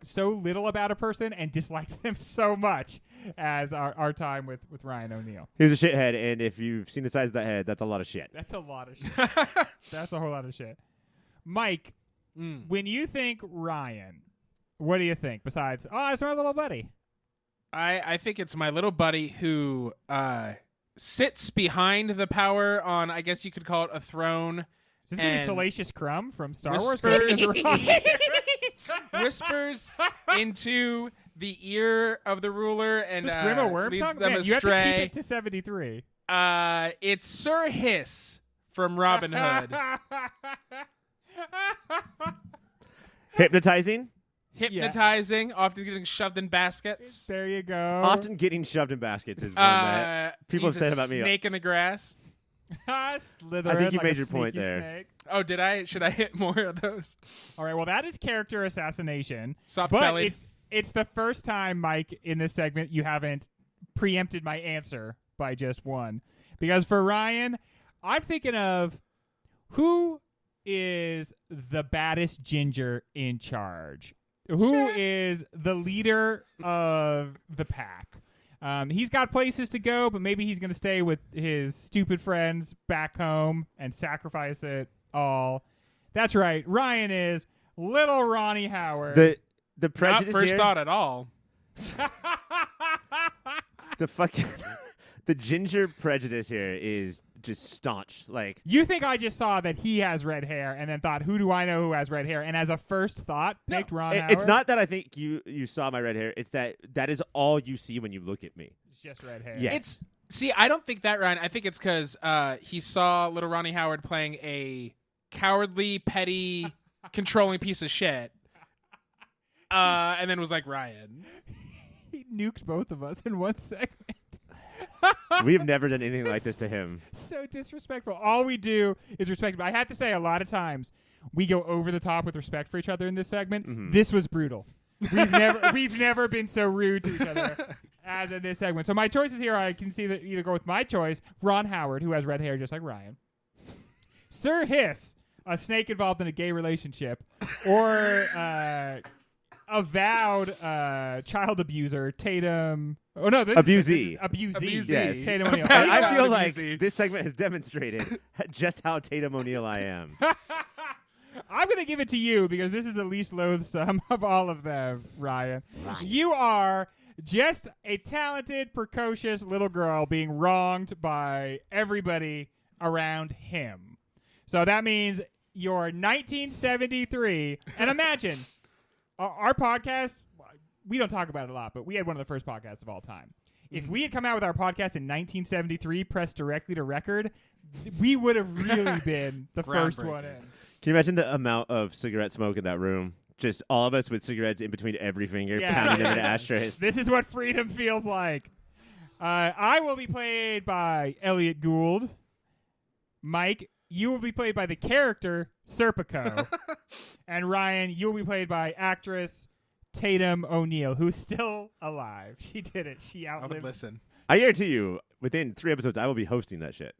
so little about a person and disliked him so much as our time with Ryan O'Neal. He was a shithead, and if you've seen the size of that head, that's a lot of shit. That's a lot of shit. That's a whole lot of shit. Mike, when you think Ryan, what do you think besides, it's my little buddy? I think it's my little buddy who sits behind the power on, I guess you could call it a throne. Is this going to be Salacious Crumb from Star Wars? Whispers into the ear of the ruler and is this Grima leads Wormtongue? them Man, you have to astray. keep it to 73. It's Sir Hiss from Robin Hood. Hypnotizing? Hypnotizing, often getting shoved in baskets. There you go. Often getting shoved in baskets is one that people have said about me. Snake in the grass. Slytherin, I think you like made a your point sneaky there. snake. Oh, did I? Should I hit more of those? All right, well, that is character assassination. Soft but bellied. it's the first time, Mike, in this segment you haven't preempted my answer by just one. Because for Ryan, I'm thinking of who is the baddest ginger in charge? Who is the leader of the pack? He's got places to go, but maybe he's going to stay with his stupid friends back home and sacrifice it all. That's right. Ryan is little Ronnie Howard. The prejudice Not first here, thought at all. the ginger prejudice here is just staunch. Like, you think I just saw that he has red hair and then thought, who do I know who has red hair? And as a first thought, picked Ron Howard? it's not that I think you saw my red hair. It's that is all you see when you look at me. It's just red hair. Yeah. See, I don't think that, Ryan. I think it's because he saw little Ronnie Howard playing a cowardly, petty, controlling piece of shit, and then was like, Ryan. He nuked both of us in one segment. We have never done anything like this to him. So disrespectful. All we do is respect. But I have to say, a lot of times we go over the top with respect for each other in this segment. Mm-hmm. This was brutal. We've never been so rude to each other as in this segment. So my choices here, I can see that either go with my choice, Ron Howard, who has red hair just like Ryan, Sir Hiss, a snake involved in a gay relationship, or avowed child abuser Tatum. Oh no, Abusee. Abusee. Yes. Tatum O'Neal. I feel like Abusee. this segment has demonstrated just how Tatum O'Neal I am. I'm going to give it to you because this is the least loathsome of all of them, Ryan. You are just a talented, precocious little girl being wronged by everybody around him. So that means you're 1973. And imagine, our podcast, we don't talk about it a lot, but we had one of the first podcasts of all time. If we had come out with our podcast in 1973, pressed directly to record, we would have really been the first one in. Can you imagine the amount of cigarette smoke in that room? Just all of us with cigarettes in between every finger, pounding them into ashtrays. This is what freedom feels like. I will be played by Elliot Gould. Mike, you will be played by the character Serpico. And Ryan, you will be played by actress Tatum O'Neal, who's still alive. She did it. She I outlived. would listen. I guarantee you, within 3 episodes, I will be hosting that shit.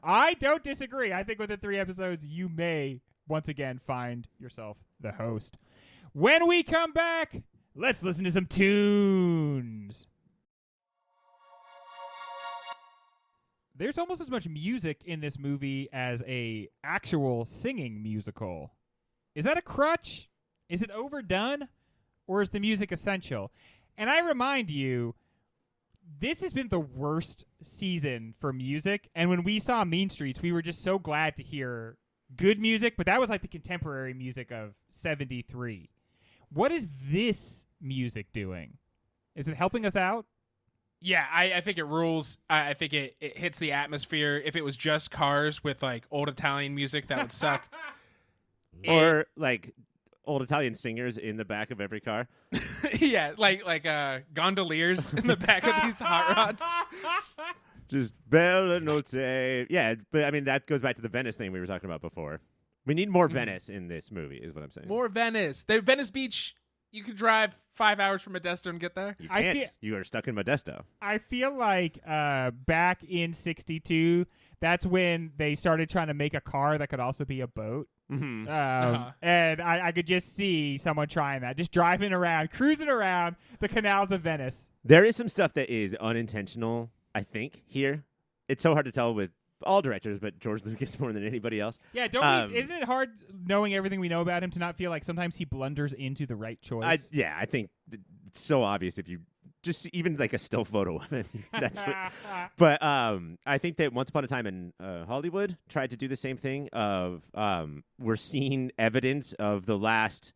I don't disagree. I think within 3 episodes, you may once again find yourself the host. When we come back, let's listen to some tunes. There's almost as much music in this movie as a actual singing musical. Is that a crutch? Is it overdone? Or is the music essential? And I remind you, this has been the worst season for music. And when we saw Mean Streets, we were just so glad to hear good music. But that was like the contemporary music of 73. What is this music doing? Is it helping us out? Yeah, I think it rules. I think it hits the atmosphere. If it was just cars with like old Italian music, that would suck. Or like old Italian singers in the back of every car. Yeah, like gondoliers in the back of these hot rods. Just bella notte. Yeah, but I mean, that goes back to the Venice thing we were talking about before. We need more Venice in this movie, is what I'm saying. More Venice. The Venice Beach, you could drive 5 hours from Modesto and get there. You can't. You are stuck in Modesto. I feel like back in '62, that's when they started trying to make a car that could also be a boat. Mm-hmm. And I could just see someone trying that, just driving around, cruising around the canals of Venice. There is some stuff that is unintentional, I think, here. It's so hard to tell with all directors, but George Lucas more than anybody else. Yeah, isn't it hard knowing everything we know about him to not feel like sometimes he blunders into the right choice? I think it's so obvious if you just even like a still photo of him. That's what. But I think that Once Upon a Time in Hollywood tried to do the same thing. We're seeing evidence of the last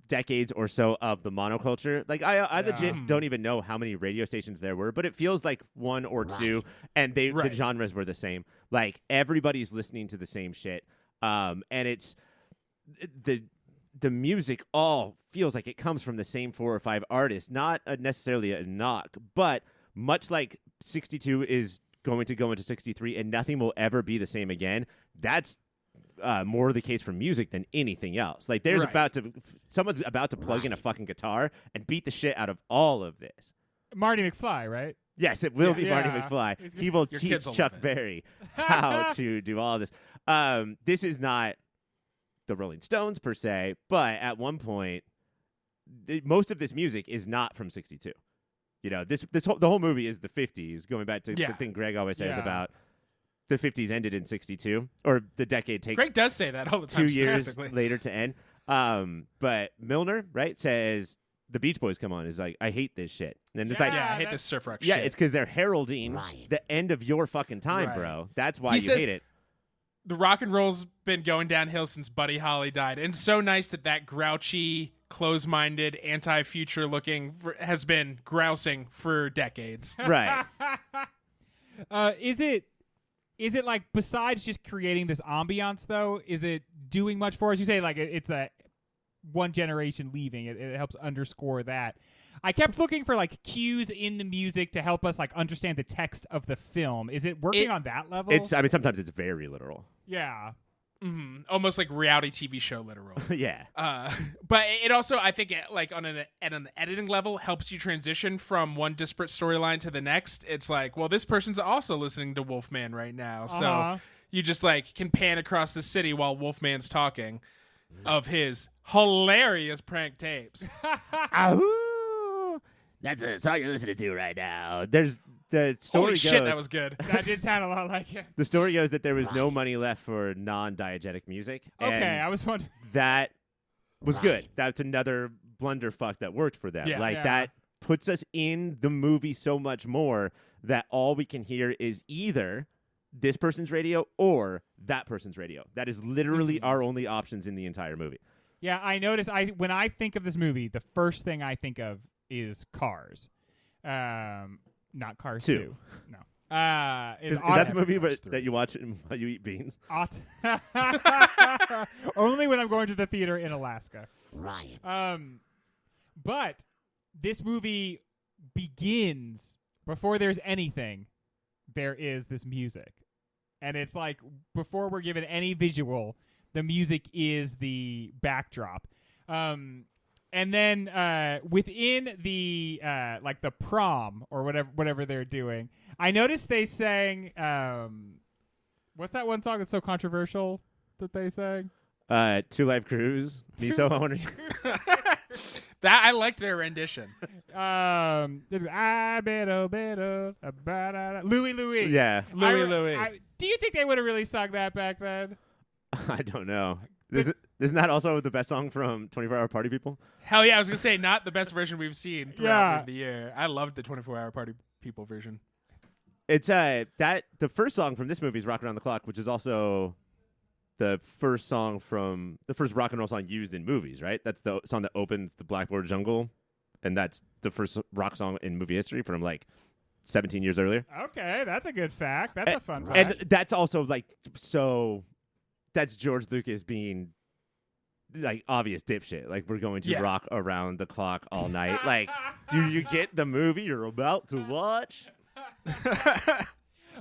decades or so of the monoculture. Like I legit don't even know how many radio stations there were, but it feels like one or two, and the genres were the same. Like everybody's listening to the same shit, and it's the music all feels like it comes from the same 4 or 5 artists. Not necessarily a knock, but much like '62 is going to go into '63, and nothing will ever be the same again. That's more the case for music than anything else. Like there's someone's about to plug in a fucking guitar and beat the shit out of all of this. Marty McFly, right? Yes, it will be Marty McFly. He will teach Chuck Berry how to do all this. This is not the Rolling Stones per se, but at one point, most of this music is not from '62. You know, the whole movie is the '50s, going back to the thing Greg always says about the '50s ended in '62, or the decade takes. Greg does say that all the time. 2 years later to end. But Milner, right, says the Beach Boys come on. Is like, I hate this shit, and it's like, I hate this surf rock. Yeah, shit. it's because they're heralding the end of your fucking time, bro. That's why you hate it. The rock and roll's been going downhill since Buddy Holly died, and it's so nice that grouchy, close-minded, anti-future looking has been grousing for decades. Right. Is it like, besides just creating this ambiance, though, is it doing much for us? You say, like, it's the one generation leaving. It helps underscore that. I kept looking for, like, cues in the music to help us, like, understand the text of the film. Is it working on that level? Sometimes it's very literal. Yeah. Mm-hmm. Almost like reality TV show literal. Yeah. But it also, I think, like at an editing level, helps you transition from one disparate storyline to the next. It's like, well, this person's also listening to Wolfman right now, so you just like can pan across the city while Wolfman's talking of his hilarious prank tapes. That's the song you're listening to right now. There's the story Holy goes. shit, that was good. That did sound a lot like it. The story goes that there was no money left for non-diegetic music. Okay, I was wondering. That was good. That's another blunderfuck that worked for them. Yeah. That puts us in the movie so much more that all we can hear is either this person's radio or that person's radio. That is literally our only options in the entire movie. Yeah, I noticed. When I think of this movie, the first thing I think of is Cars. Not Cars 2. No. Is that the movie that you watch while you eat beans? Only when I'm going to the theater in Alaska. Ryan. But this movie begins before there's anything. There is this music, and it's like before we're given any visual, the music is the backdrop. And then within the like the prom or whatever they're doing, I noticed they sang what's that one song that's so controversial that they sang? 2 Live Cruise. Me so horny. That I liked their rendition. Louie. Yeah. Louie. Do you think they would have really sung that back then? I don't know. Isn't that also the best song from 24 Hour Party People? Hell yeah, I was going to say, not the best version we've seen throughout the year. I loved the 24 Hour Party People version. It's the first song from this movie is Rock Around the Clock, which is also the first song from the first rock and roll song used in movies, right? That's the song that opens the Blackboard Jungle, and that's the first rock song in movie history from like 17 years earlier. Okay, that's a good fact. That's a fun fact. And that's also like that's George Lucas being like obvious dipshit. Like, we're going to rock around the clock all night. Like, do you get the movie you're about to watch?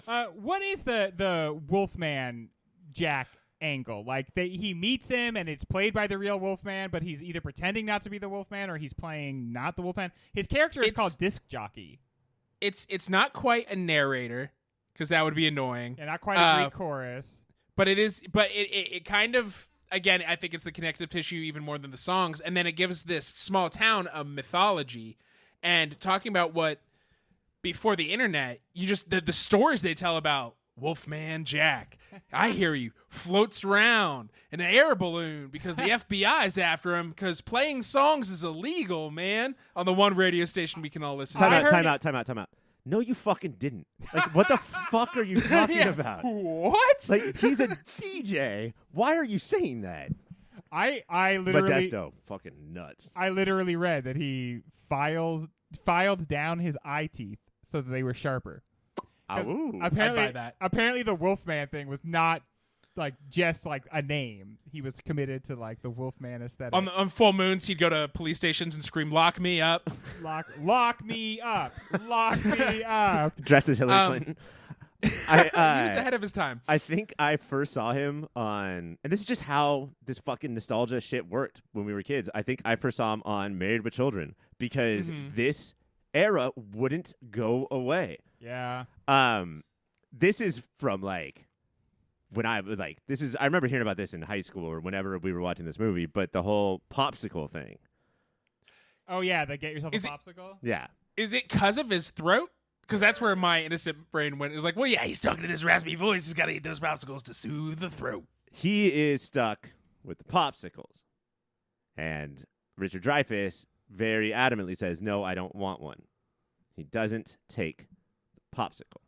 What is the Wolfman Jack angle. Like he meets him and it's played by the real Wolfman, but he's either pretending not to be the Wolfman or he's playing not the Wolfman. His character is called Disc Jockey. It's not quite a narrator because that would be annoying. And not quite a Greek chorus. But it is. But it kind of, again, I think it's the connective tissue even more than the songs. And then it gives this small town a mythology. And talking about what before the internet, you just the stories they tell about Wolfman Jack, I hear you, floats around in an air balloon because the FBI's after him because playing songs is illegal, man. On the one radio station we can all listen to. Time out. No, you fucking didn't. Like, what the fuck are you talking about? What? Like, he's a DJ. Why are you saying that? I literally Modesto, fucking nuts. I literally read that he filed down his eye teeth so that they were sharper. Ooh. Apparently, I'd buy that. Apparently, the Wolfman thing was not like just like a name. He was committed to like the Wolfman aesthetic. On full moons, he'd go to police stations and scream, "Lock me up." Lock me up. Lock me up. Dressed as Hillary Clinton. He was ahead of his time. I think I first saw him on, and this is just how this fucking nostalgia shit worked when we were kids. I think I first saw him on Married with Children because this era wouldn't go away. Yeah. This is from like when I was like, I remember hearing about this in high school or whenever we were watching this movie, but the whole popsicle thing. Oh yeah, the get yourself a popsicle? Yeah. Is it because of his throat? Because that's where my innocent brain went. It was like, well, yeah, he's talking in this raspy voice. He's got to eat those popsicles to soothe the throat. He is stuck with the popsicles. And Richard Dreyfuss very adamantly says, no, I don't want one. He doesn't take the popsicle.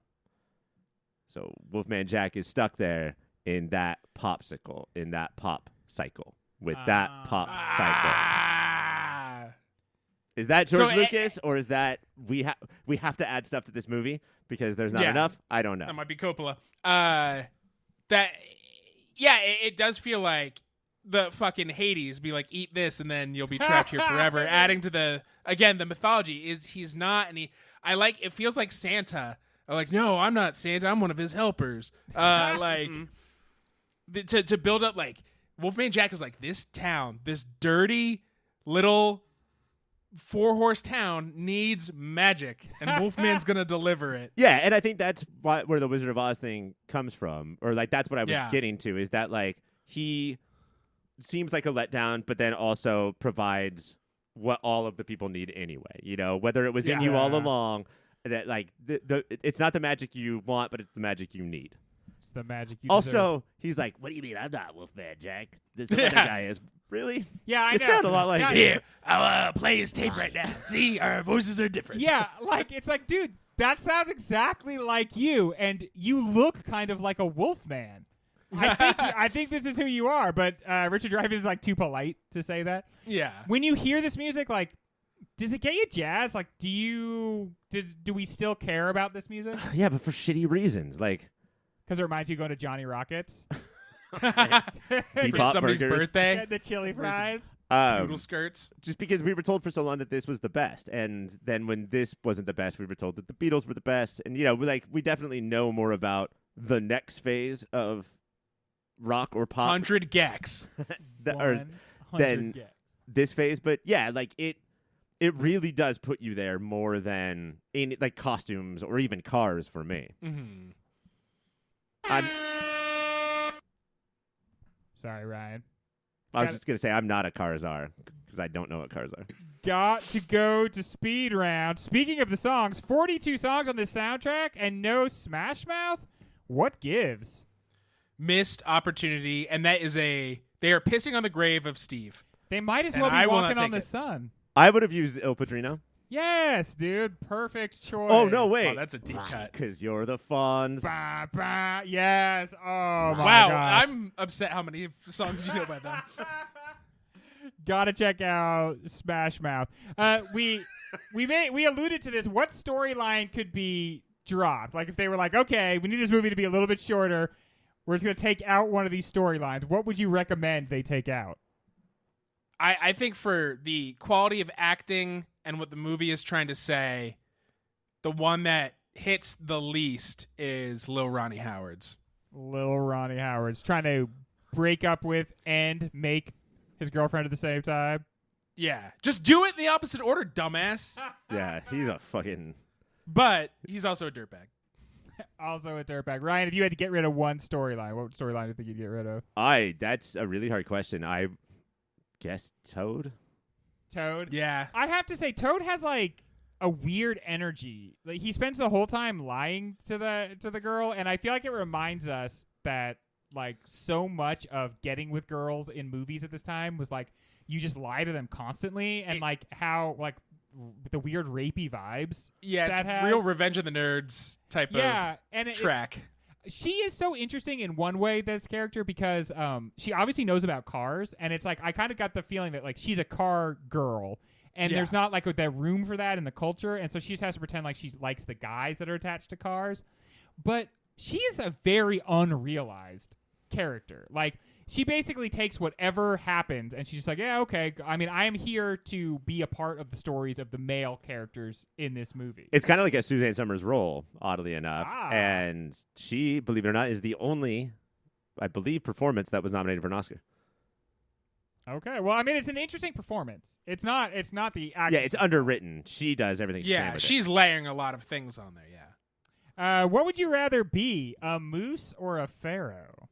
So Wolfman Jack is stuck there in that popsicle, in that pop cycle, with that pop cycle. Is that George Lucas, or is that we have to add stuff to this movie because there's not enough? I don't know. That might be Coppola. It does feel like the fucking Hades be like, eat this and then you'll be trapped here forever. Adding to the mythology is he's not, and it feels like Santa. Like, no, I'm not Santa. I'm one of his helpers. To build up, like, Wolfman Jack is like, this town, this dirty little 4-horse town needs magic, and Wolfman's gonna deliver it. Yeah, and I think that's where the Wizard of Oz thing comes from, or like that's what I was getting to, is that like he seems like a letdown, but then also provides what all of the people need anyway. You know, whether it was in you all along. That like it's not the magic you want, but it's the magic you need. It's the magic you also deserve. He's like, what do you mean I'm not Wolfman Jack? This other guy is. Really? Yeah, I know. You sound a lot like him. Here, I'll play his tape right now. See, our voices are different. Yeah, like it's like, dude, that sounds exactly like you, and you look kind of like a Wolfman. I think this is who you are, but Richard Dreyfuss is like too polite to say that. Yeah. When you hear this music, like, does it get you jazzed? Like, do we still care about this music? Yeah, but for shitty reasons, like because it reminds you of going to Johnny Rockets. For somebody's birthday. Get the chili fries. Noodle skirts. Just because we were told for so long that this was the best, and then when this wasn't the best, we were told that the Beatles were the best, and we definitely know more about the next phase of rock or pop 100 gex than this phase. But yeah, like it really does put you there more than in like costumes or even cars for me. Mm-hmm. Sorry, Ryan. I was just going to say I'm not a car czar because I don't know what cars are. Got to go to speed round. Speaking of the songs, 42 songs on this soundtrack and no Smash Mouth? What gives? Missed opportunity, and that is they are pissing on the grave of Steve. They might as well be walking on the sun. I would have used Il Padrino. Yes, dude. Perfect choice. Oh, no, wait. Oh, that's a deep cut. Because you're the Fonz. Bah, bah. Yes. Oh, my wow, gosh. I'm upset how many songs you know by them. Gotta check out Smash Mouth. We alluded to this. What storyline could be dropped? Like if they were like, okay, we need this movie to be a little bit shorter. We're just going to take out one of these storylines. What would you recommend they take out? I think for the quality of acting and what the movie is trying to say, the one that hits the least is Lil Ronnie Howard's. Lil Ronnie Howard's trying to break up with and make his girlfriend at the same time. Yeah. Just do it in the opposite order, dumbass. Yeah, he's a fucking. But he's also a dirtbag. Also a dirtbag. Ryan, if you had to get rid of one storyline, what storyline do you think you'd get rid of? That's a really hard question. I guess Toad. Toad? Yeah. I have to say, Toad has like a weird energy. Like he spends the whole time lying to the girl, and I feel like it reminds us that like so much of getting with girls in movies at this time was like you just lie to them constantly, and like how like the weird rapey vibes. Yeah, it's that has. real Revenge of the Nerds type of track. She is so interesting in one way, this character, because she obviously knows about cars, and it's like I kind of got the feeling that like she's a car girl, and there's not like that room for that in the culture, and so she just has to pretend like she likes the guys that are attached to cars. But she is a very unrealized character. Like she basically takes whatever happens, and she's just like, yeah, okay. I mean, I am here to be a part of the stories of the male characters in this movie. It's kind of like a Suzanne Summers role, oddly enough. And she, believe it or not, is the only, I believe, performance that was nominated for an Oscar. Okay. Well, I mean, it's an interesting performance. It's not the actual. Yeah, it's underwritten. She does everything she can. Yeah, with she's layering a lot of things on there, yeah. What would you rather be, a moose or a pharaoh?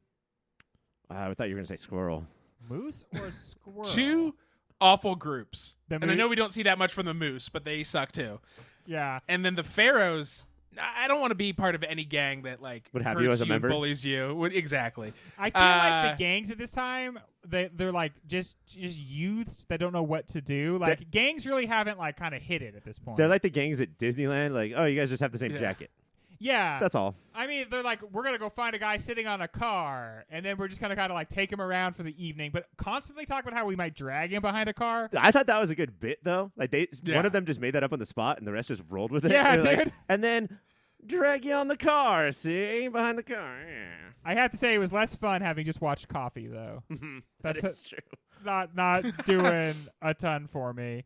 I thought you were going to say squirrel. Moose or squirrel? Two awful groups. The and I know we don't see that much from the moose, but they suck too. Yeah. And then the pharaohs, I don't want to be part of any gang that like would have hurts you as a and member. Bullies you. Exactly. I feel like the gangs at this time, they're like just youths that don't know what to do. Like gangs really haven't like kind of hit it at this point. They're like the gangs at Disneyland. Like, oh, you guys just have the same jacket. Yeah. That's all. I mean, they're like, we're going to go find a guy sitting on a car, and then we're just going to kind of like take him around for the evening, but constantly talk about how we might drag him behind a car. I thought that was a good bit, though. Like, one of them just made that up on the spot, and the rest just rolled with it. Yeah, dude. like, and then drag you on the car, see? Behind the car. Yeah. I have to say, it was less fun having just watched Coffee, though. That's true. It's not doing a ton for me.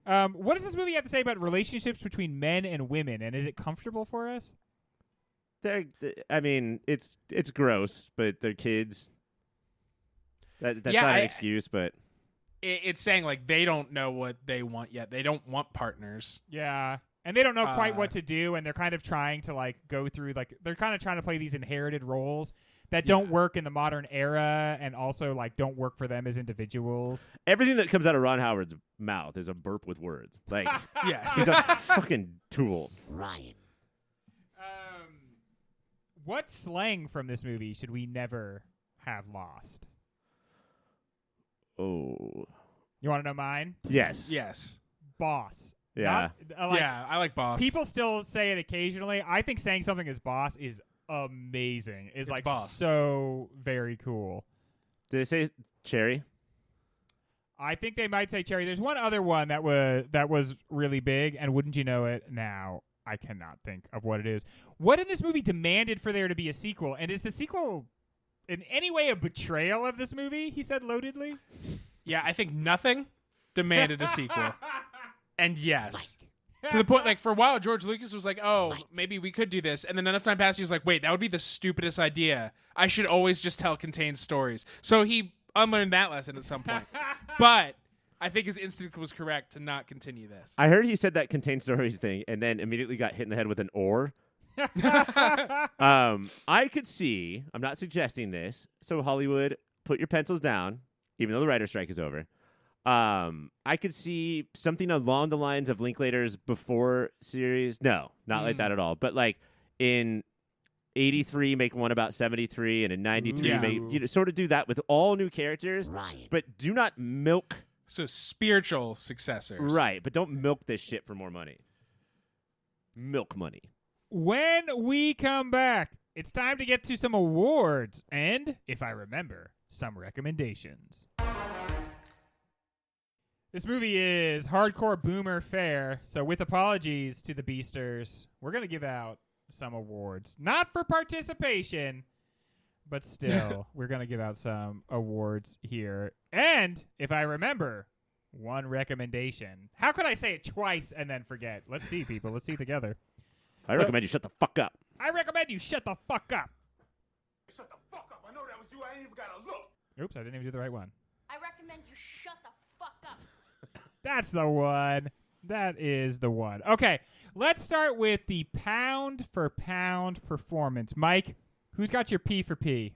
What does this movie have to say about relationships between men and women, and is it comfortable for us? I mean, it's gross, but they're kids. That's not an excuse, but it's saying like they don't know what they want yet. They don't want partners. Yeah, and they don't know quite what to do, and they're kind of trying to like go through like they're kind of trying to play these inherited roles that don't work in the modern era, and also like don't work for them as individuals. Everything that comes out of Ron Howard's mouth is a burp with words. Like, yeah, he's a fucking tool. Ryan. What slang from this movie should we never have lost? Oh. You want to know mine? Yes. Yes. Boss. Yeah. Yeah, I like boss. People still say it occasionally. I think saying something as boss is amazing. It's like boss. So very cool. Did they say cherry? I think they might say cherry. There's one other one that was really big, and wouldn't you know it now? I cannot think of what it is. What in this movie demanded for there to be a sequel? And is the sequel in any way a betrayal of this movie? He said loadedly. Yeah, I think nothing demanded a sequel. And yes. To the point, like, for a while, George Lucas was like, oh, maybe we could do this. And then enough time passed, he was like, wait, that would be the stupidest idea. I should always just tell contained stories. So he unlearned that lesson at some point. But I think his instinct was correct to not continue this. I heard he said that contained stories thing and then immediately got hit in the head with an oar. I could see, I'm not suggesting this, so Hollywood, put your pencils down, even though the writer's strike is over. I could see something along the lines of Linklater's Before series. No, not like that at all. But like in 83, make one about 73, and in 93, make, sort of do that with all new characters. Ryan. But do not milk. So spiritual successors. Right, but don't milk this shit for more money. Milk money. When we come back, it's time to get to some awards and, if I remember, some recommendations. This movie is hardcore boomer fare, so with apologies to the Beasters, we're going to give out some awards. Not for participation, but still, we're going to give out some awards here. And, if I remember, one recommendation. How could I say it twice and then forget? Let's see, people. Let's see together. I recommend you shut the fuck up. I recommend you shut the fuck up. Shut the fuck up. I know that was you. I ain't even got to look. Oops, I didn't even do the right one. I recommend you shut the fuck up. That's the one. That is the one. Okay, let's start with the pound for pound performance. Mike, who's got your P for P?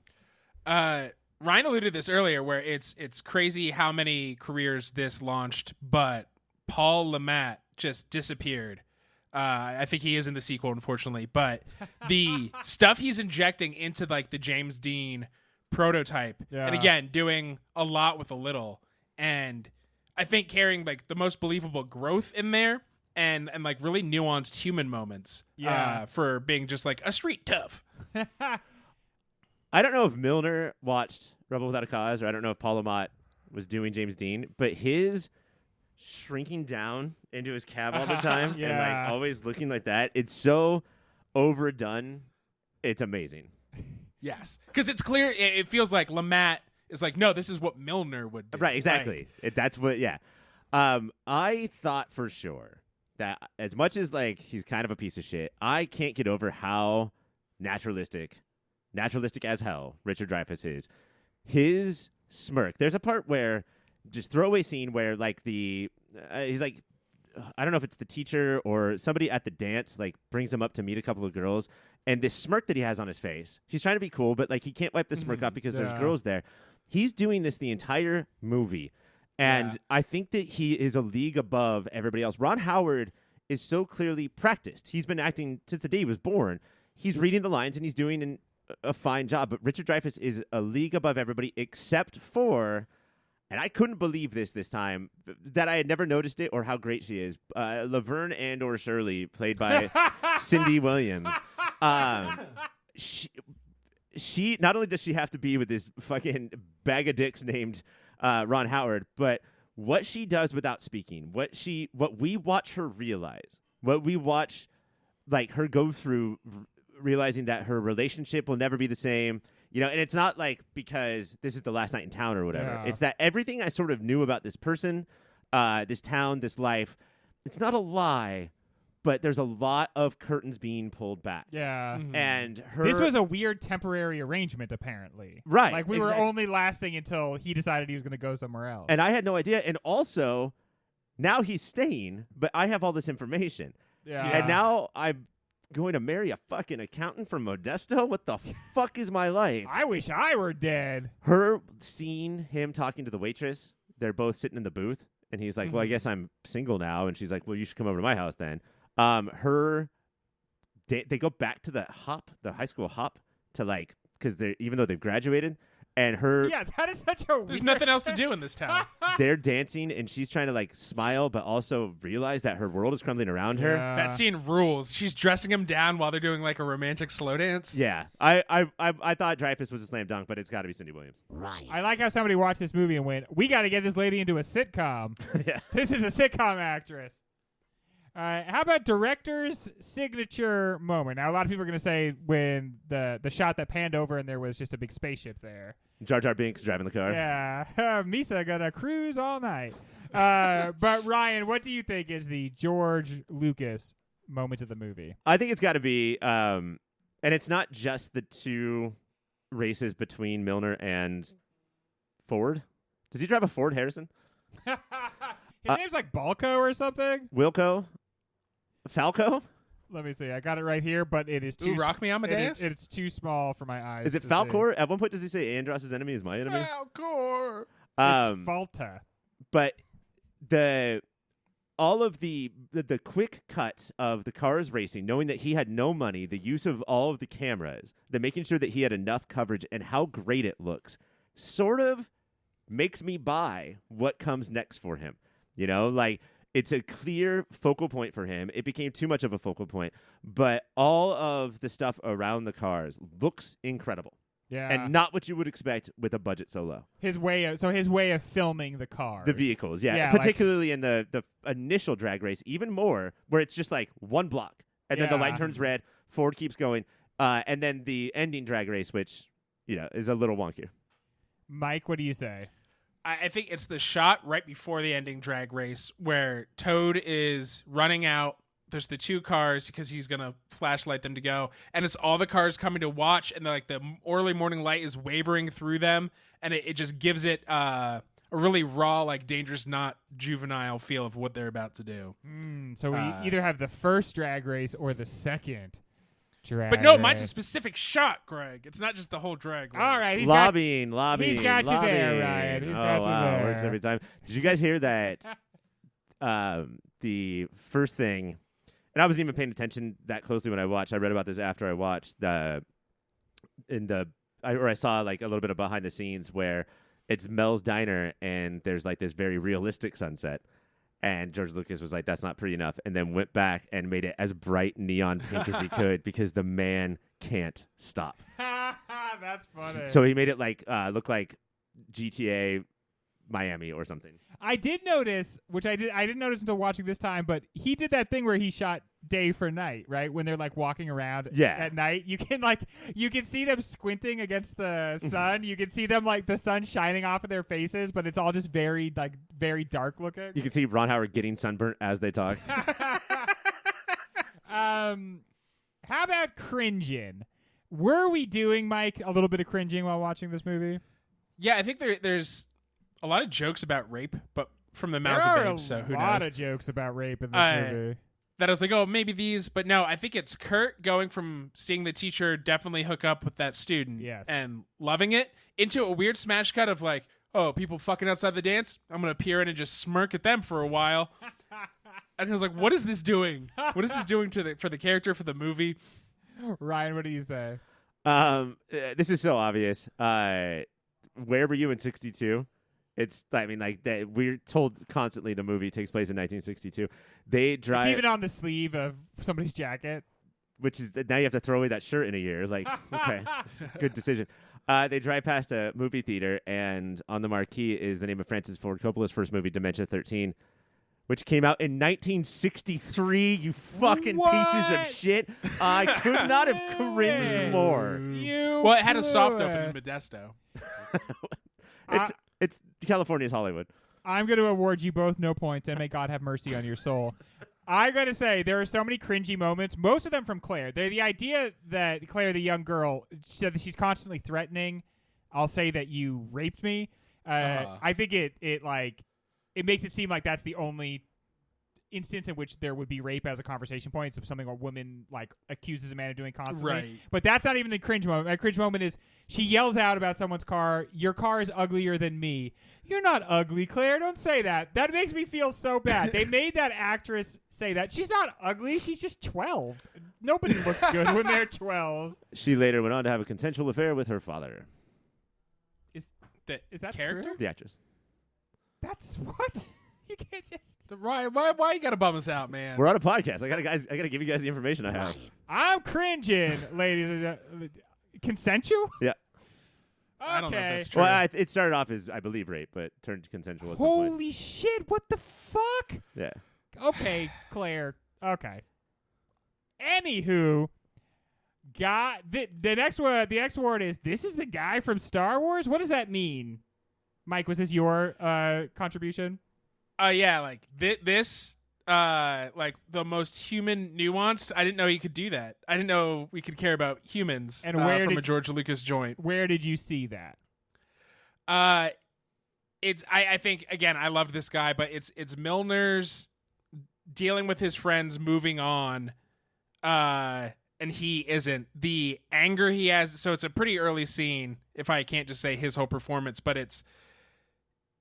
Ryan alluded to this earlier, where it's crazy how many careers this launched, but Paul Le Mat just disappeared. I think he is in the sequel, unfortunately, but the stuff he's injecting into like the James Dean prototype, and again doing a lot with a little, and I think carrying like the most believable growth in there, and like really nuanced human moments, for being just like a street tough. I don't know if Milner watched Rebel Without a Cause, or I don't know if Paul Le Mat was doing James Dean, but his shrinking down into his cab all the time and like always looking like that, it's so overdone. It's amazing. Yes, because it's clear. It feels like Le Mat is like, no, this is what Milner would do. Right, exactly. That's what. Yeah. I thought for sure that as much as like he's kind of a piece of shit, I can't get over how naturalistic as hell Richard Dreyfuss is. His smirk. There's a part where, just throwaway scene where like he's like, I don't know if it's the teacher or somebody at the dance like brings him up to meet a couple of girls, and this smirk that he has on his face, he's trying to be cool, but like he can't wipe the smirk up because there's girls there. He's doing this the entire movie, and I think that he is a league above everybody else. Ron Howard is so clearly practiced. He's been acting since the day he was born. He's reading the lines and he's doing a fine job, but Richard Dreyfuss is a league above everybody except for, and I couldn't believe this time, that I had never noticed it or how great she is. Laverne and or Shirley, played by Cindy Williams. She not only does she have to be with this fucking bag of dicks named Ron Howard, but what she does without speaking, what we watch her realize, what we watch like her go through, realizing that her relationship will never be the same. You know, and it's not like because this is the last night in town or whatever. It's that everything I sort of knew about this person, this town, this life, it's not a lie, but there's a lot of curtains being pulled back. Yeah. Mm-hmm. And this was a weird temporary arrangement, apparently. Right. Like we were only lasting until he decided he was going to go somewhere else. And I had no idea. And also, now he's staying, but I have all this information. Yeah. And now I'm going to marry a fucking accountant from Modesto? What the fuck is my life? I wish I were dead. Her seeing him talking to the waitress, they're both sitting in the booth, and he's like, well, I guess I'm single now. And she's like, well, you should come over to my house then. They go back to the high school hop, to like, because even though they've graduated, and her, that is such a There's nothing else to do in this town. they're dancing, and she's trying to like smile, but also realize that her world is crumbling around her. That scene rules. She's dressing him down while they're doing like a romantic slow dance. Yeah, I thought Dreyfuss was a slam dunk, but it's got to be Cindy Williams. Right. I like how somebody watched this movie and went, we got to get this lady into a sitcom. Yeah. This is a sitcom actress. How about director's signature moment? Now, a lot of people are going to say when the shot that panned over and there was just a big spaceship there. Jar Jar Binks driving the car. Yeah. Misa gonna cruise all night. But, Ryan, what do you think is the George Lucas moment of the movie? I think it's got to be, and it's not just the two races between Milner and Ford. Does he drive a Ford, Harrison? His name's like Balco or something? Wilco? Falco? Let me see. I got it right here, but it is too Ooh, Rock Me Amadeus? It's too small for my eyes. Is it to Falcor? At one point, does he say Andros' enemy is my enemy? Falcor. It's Falta. But all of the quick cuts of the cars racing, knowing that he had no money, the use of all of the cameras, the making sure that he had enough coverage, and how great it looks, sort of makes me buy what comes next for him. You know, like, it's a clear focal point for him. It became too much of a focal point, but all of the stuff around the cars looks incredible. Yeah. And not what you would expect with a budget so low. His way of filming the car. The vehicles, yeah. Yeah, particularly in the initial drag race, even more, where it's just like one block, and then the light turns red, Ford keeps going, and then the ending drag race, which, you know, is a little wonkier. Mike, what do you say? I think it's the shot right before the ending drag race where Toad is running out there's the two cars because he's gonna flashlight them to go, and it's all the cars coming to watch, and like the early morning light is wavering through them, and it just gives it a really raw, like dangerous, not juvenile feel of what they're about to do. So we either have the first drag race or the second drag But no, race. mine's a specific shot, Greg. It's not just the whole drag race. All right, lobbying. He's got you there, Ryan. He's got you wow, there. works every time. Did you guys hear that? The first thing, and I wasn't even paying attention that closely when I watched. I read about this after I watched I saw like a little bit of behind the scenes where it's Mel's Diner and there's like this very realistic sunset. And George Lucas was like, that's not pretty enough. And then went back and made it as bright neon pink as he could because the man can't stop. That's funny. So he made it like look like GTA Miami or something. I did notice, which I didn't notice until watching this time, but he did that thing where he shot day for night, right? When they're like walking around at night, you can see them squinting against the sun. You can see them like the sun shining off of their faces, but it's all just very dark looking. You can see Ron Howard getting sunburnt as they talk. How about cringing? Were we doing, Mike, a little bit of cringing while watching this movie? Yeah, I think there's a lot of jokes about rape, but from the mouths there of are babes, so who a knows? lot of jokes about rape in this movie. That I was like, oh, maybe these, but no, I think it's Kurt going from seeing the teacher definitely hook up with that student and loving it into a weird smash cut of like, oh, people fucking outside the dance, I'm going to peer in and just smirk at them for a while. And I was like, what is this doing? What is this doing for the character, for the movie? Ryan, what do you say? This is so obvious. Where were you in 62? We're told constantly the movie takes place in 1962. They drive. It's even on the sleeve of somebody's jacket. Which is, now you have to throw away that shirt in a year. Like, okay, good decision. They drive past a movie theater, and on the marquee is the name of Francis Ford Coppola's first movie, Dementia 13, which came out in 1963, you fucking pieces of shit. I could not have cringed more. Well, it had a soft open in Modesto. It's California's Hollywood. I'm going to award you both no points, and may God have mercy on your soul. I got to say, there are so many cringy moments, most of them from Claire. They're the idea that Claire, the young girl, said that she's constantly threatening, I'll say that you raped me. I think it makes it seem like that's the only instance in which there would be rape as a conversation point. It's something a woman like accuses a man of doing constantly. Right. But that's not even the cringe moment. My cringe moment is she yells out about someone's car, your car is uglier than me. You're not ugly, Claire. Don't say that. That makes me feel so bad. They made that actress say that. She's not ugly. She's just 12. Nobody looks good when they're 12. She later went on to have a consensual affair with her father. Is that character? true? The actress. That's what? You can't just... Why you gotta bum us out, man? We're on a podcast. I gotta give you guys the information I have. I'm cringing, ladies and gentlemen. Consensual? Yeah. Okay. I don't know if that's true. Well, it started off as, I believe, rape, but turned consensual at some point. Holy shit, what the fuck? Yeah. Okay, Claire. Okay. Anywho, the next one. The next word is, this is the guy from Star Wars? What does that mean? Mike, was this your contribution? Yeah, like this, like the most human nuanced. I didn't know you could do that. I didn't know we could care about humans And where from did a George Lucas joint. Where did you see that? It's I think again I love this guy, but it's Milner's dealing with his friends, moving on, and he isn't. The anger he has. So it's a pretty early scene. If I can't just say his whole performance, but it's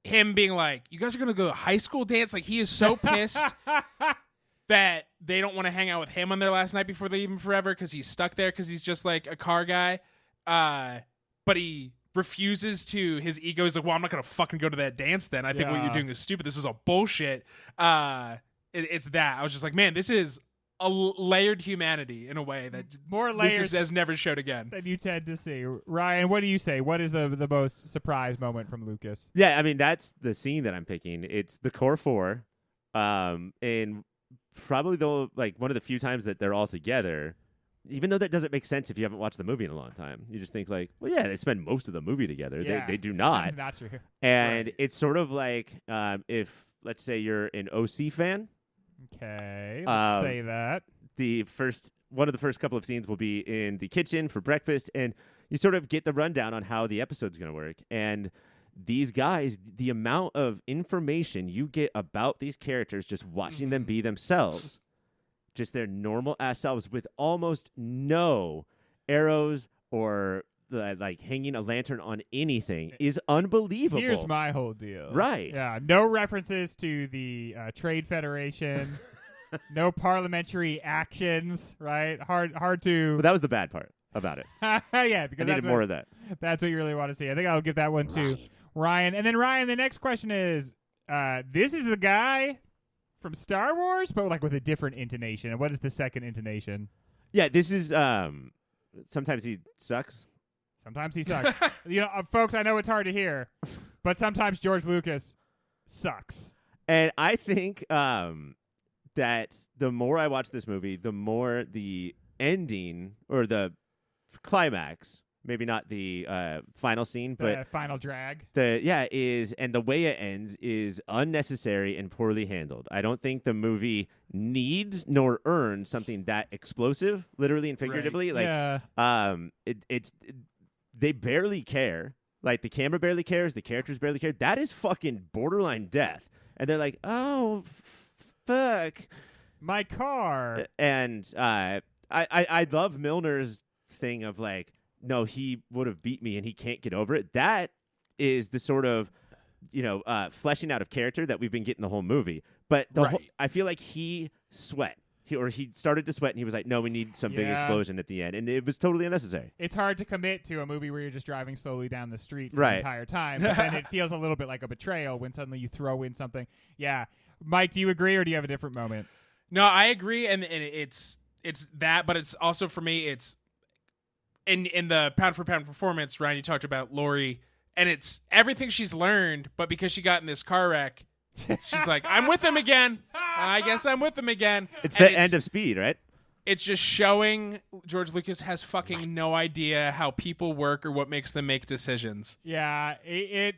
him being like, you guys are going to go to high school dance? Like, he is so pissed that they don't want to hang out with him on their last night before they leave him forever because he's stuck there because he's just like a car guy. But he refuses to. His ego is like, well, I'm not going to fucking go to that dance then. I think what you're doing is stupid. This is all bullshit. It's that. I was just like, man, this is a layered humanity in a way that more layers Lucas has never showed again. Than you tend to see. Ryan, what do you say? What is the most surprise moment from Lucas? Yeah, I mean, that's the scene that I'm picking. It's the core four, and probably one of the few times that they're all together. Even though that doesn't make sense if you haven't watched the movie in a long time, you just think like, well, yeah, they spend most of the movie together. Yeah, they do not. That's not true. And it's sort of like if let's say you're an OC fan. Okay, let's say that. One of the first couple of scenes will be in the kitchen for breakfast, and you sort of get the rundown on how the episode's going to work. And these guys, the amount of information you get about these characters just watching them be themselves, just their normal ass selves with almost no arrows or like hanging a lantern on anything is unbelievable. Here's my whole deal. Right. Yeah, no references to the Trade Federation. No parliamentary actions, right? Hard to. But that was the bad part about it. Yeah, because I needed more of that. That's what you really want to see. I think I'll give that one to Ryan. And then Ryan, the next question is, this is the guy from Star Wars, but like with a different intonation. And what is the second intonation? Yeah, this is sometimes he sucks. Sometimes he sucks. Folks, I know it's hard to hear, but sometimes George Lucas sucks. And I think that the more I watch this movie, the more the ending or the climax, maybe not the final scene, but the final drag. And the way it ends is unnecessary and poorly handled. I don't think the movie needs nor earns something that explosive, literally and figuratively. Right. They barely care. Like the camera barely cares, the characters barely care. That is fucking borderline death. And they're like, oh, fuck. My car. And I love Milner's thing of like, no, he would have beat me and he can't get over it. That is the sort of, fleshing out of character that we've been getting the whole movie. But I feel like he sweat. He started to sweat and he was like, no, we need some big explosion at the end. And it was totally unnecessary. It's hard to commit to a movie where you're just driving slowly down the street for the entire time. But then it feels a little bit like a betrayal when suddenly you throw in something. Yeah. Mike, do you agree or do you have a different moment? No, I agree. And it's that, but it's also for me, it's in the pound for pound performance, Ryan, you talked about Lori, and it's everything she's learned, but because she got in this car wreck, she's like, I'm with him again. I guess I'm with him again. It's the end of Speed, right? It's just showing George Lucas has fucking no idea how people work or what makes them make decisions. Yeah, he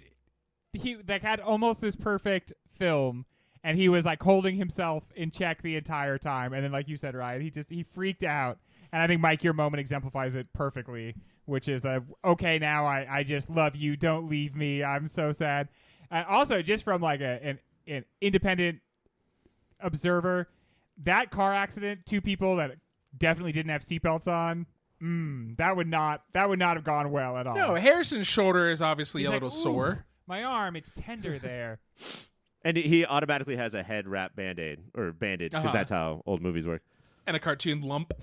had almost this perfect film, and he was like holding himself in check the entire time. And then, like you said, Ryan, he freaked out. And I think, Mike, your moment exemplifies it perfectly, which is okay, now I just love you. Don't leave me. I'm so sad. And also, just from like an independent observer, that car accident, two people that definitely didn't have seatbelts on, that would not have gone well at all. No, Harrison's shoulder is obviously He's a like, little sore. My arm, it's tender there. And he automatically has a head wrap Band-Aid or bandage because that's how old movies work. And a cartoon lump.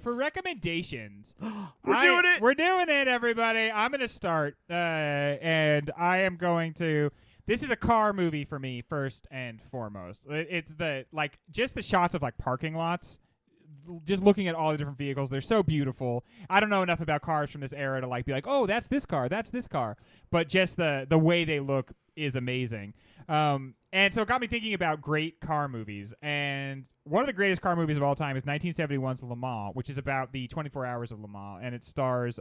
For recommendations, We're doing it, everybody. I'm going to start, and I am going to. This is a car movie for me first and foremost. It's just the shots of like parking lots. Just looking at all the different vehicles, they're so beautiful. I don't know enough about cars from this era to like be like, oh, that's this car, but just the way they look is amazing. And so it got me thinking about great car movies. And one of the greatest car movies of all time is 1971's Le Mans, which is about the 24 Hours of Le Mans, and it stars